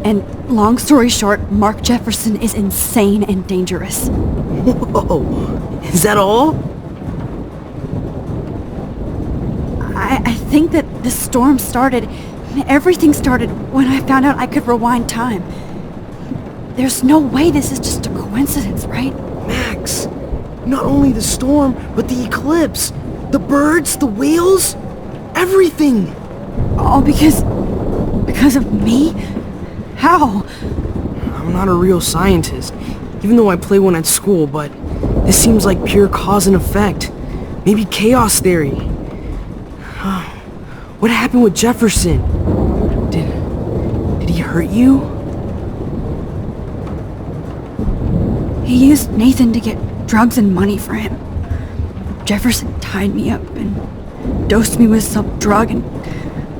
And long story short, Mark Jefferson is insane and dangerous. Whoa, is that all? I think that the storm started, everything started when I found out I could rewind time. There's no way this is just a coincidence, right? Max, not only the storm, but the eclipse, the birds, the whales, everything. All because of me? How? I'm not a real scientist, even though I play one at school, but this seems like pure cause and effect. Maybe chaos theory. What happened with Jefferson? Did he hurt you? He used Nathan to get drugs and money for him. Jefferson tied me up and dosed me with some drug and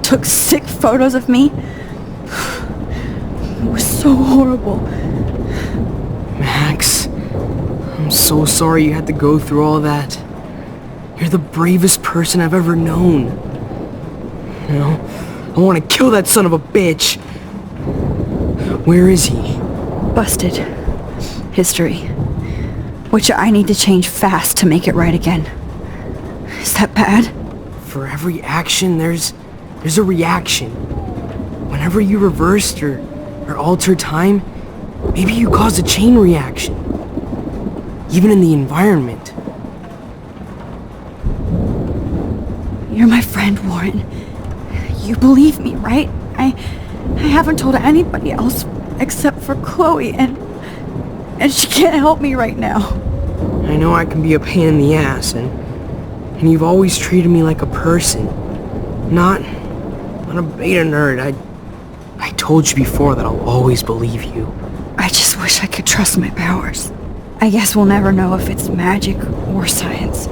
took sick photos of me. It was so horrible. Max, I'm so sorry you had to go through all that. You're the bravest person I've ever known. You know, I want to kill that son of a bitch. Where is he? Busted. History. Which I need to change fast to make it right again. Is that bad? For every action, there's a reaction. Whenever you reversed or altered time, maybe you caused a chain reaction. Even in the environment. You're my friend, Warren. You believe me, right? I haven't told anybody else except for Chloe, and she can't help me right now. I know I can be a pain in the ass, and you've always treated me like a person. Not a beta nerd. I told you before that I'll always believe you. I just wish I could trust my powers. I guess we'll never know if it's magic or science.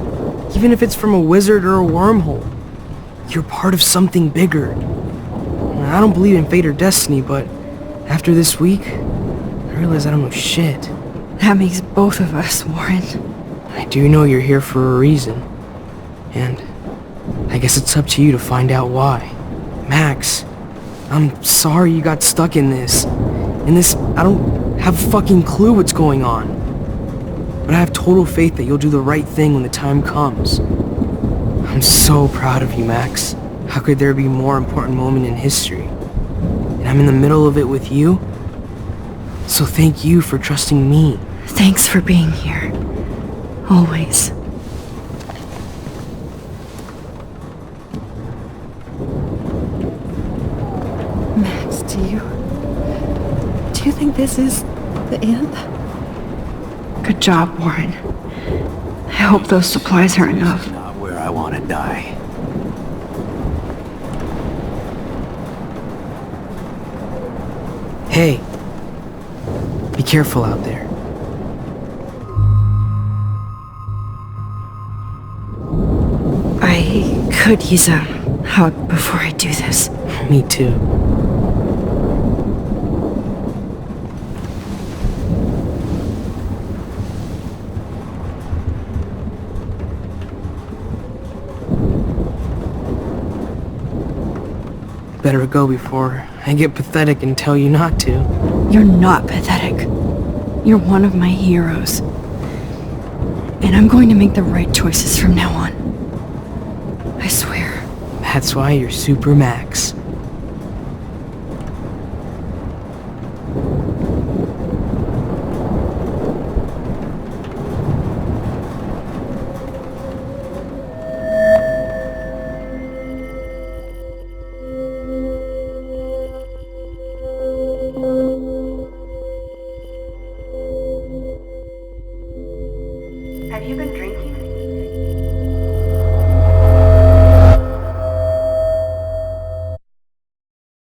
Even if it's from a wizard or a wormhole. You're part of something bigger. I don't believe in fate or destiny, but after this week, I realize I don't know shit. That makes both of us, Warren. I do know you're here for a reason. And I guess it's up to you to find out why. Max, I'm sorry you got stuck in this. I don't have a fucking clue what's going on. But I have total faith that you'll do the right thing when the time comes. I'm so proud of you, Max. How could there be a more important moment in history? And I'm in the middle of it with you. So thank you for trusting me. Thanks for being here. Always. Max, do you think this is the end? Good job, Warren. I hope those supplies are enough. Not where I want to die. Hey, be careful out there. I could use a hug before I do this. Me too. Better go before I get pathetic and tell you not to. You're not pathetic. You're one of my heroes. And I'm going to make the right choices from now on. I swear. That's why you're Super Max.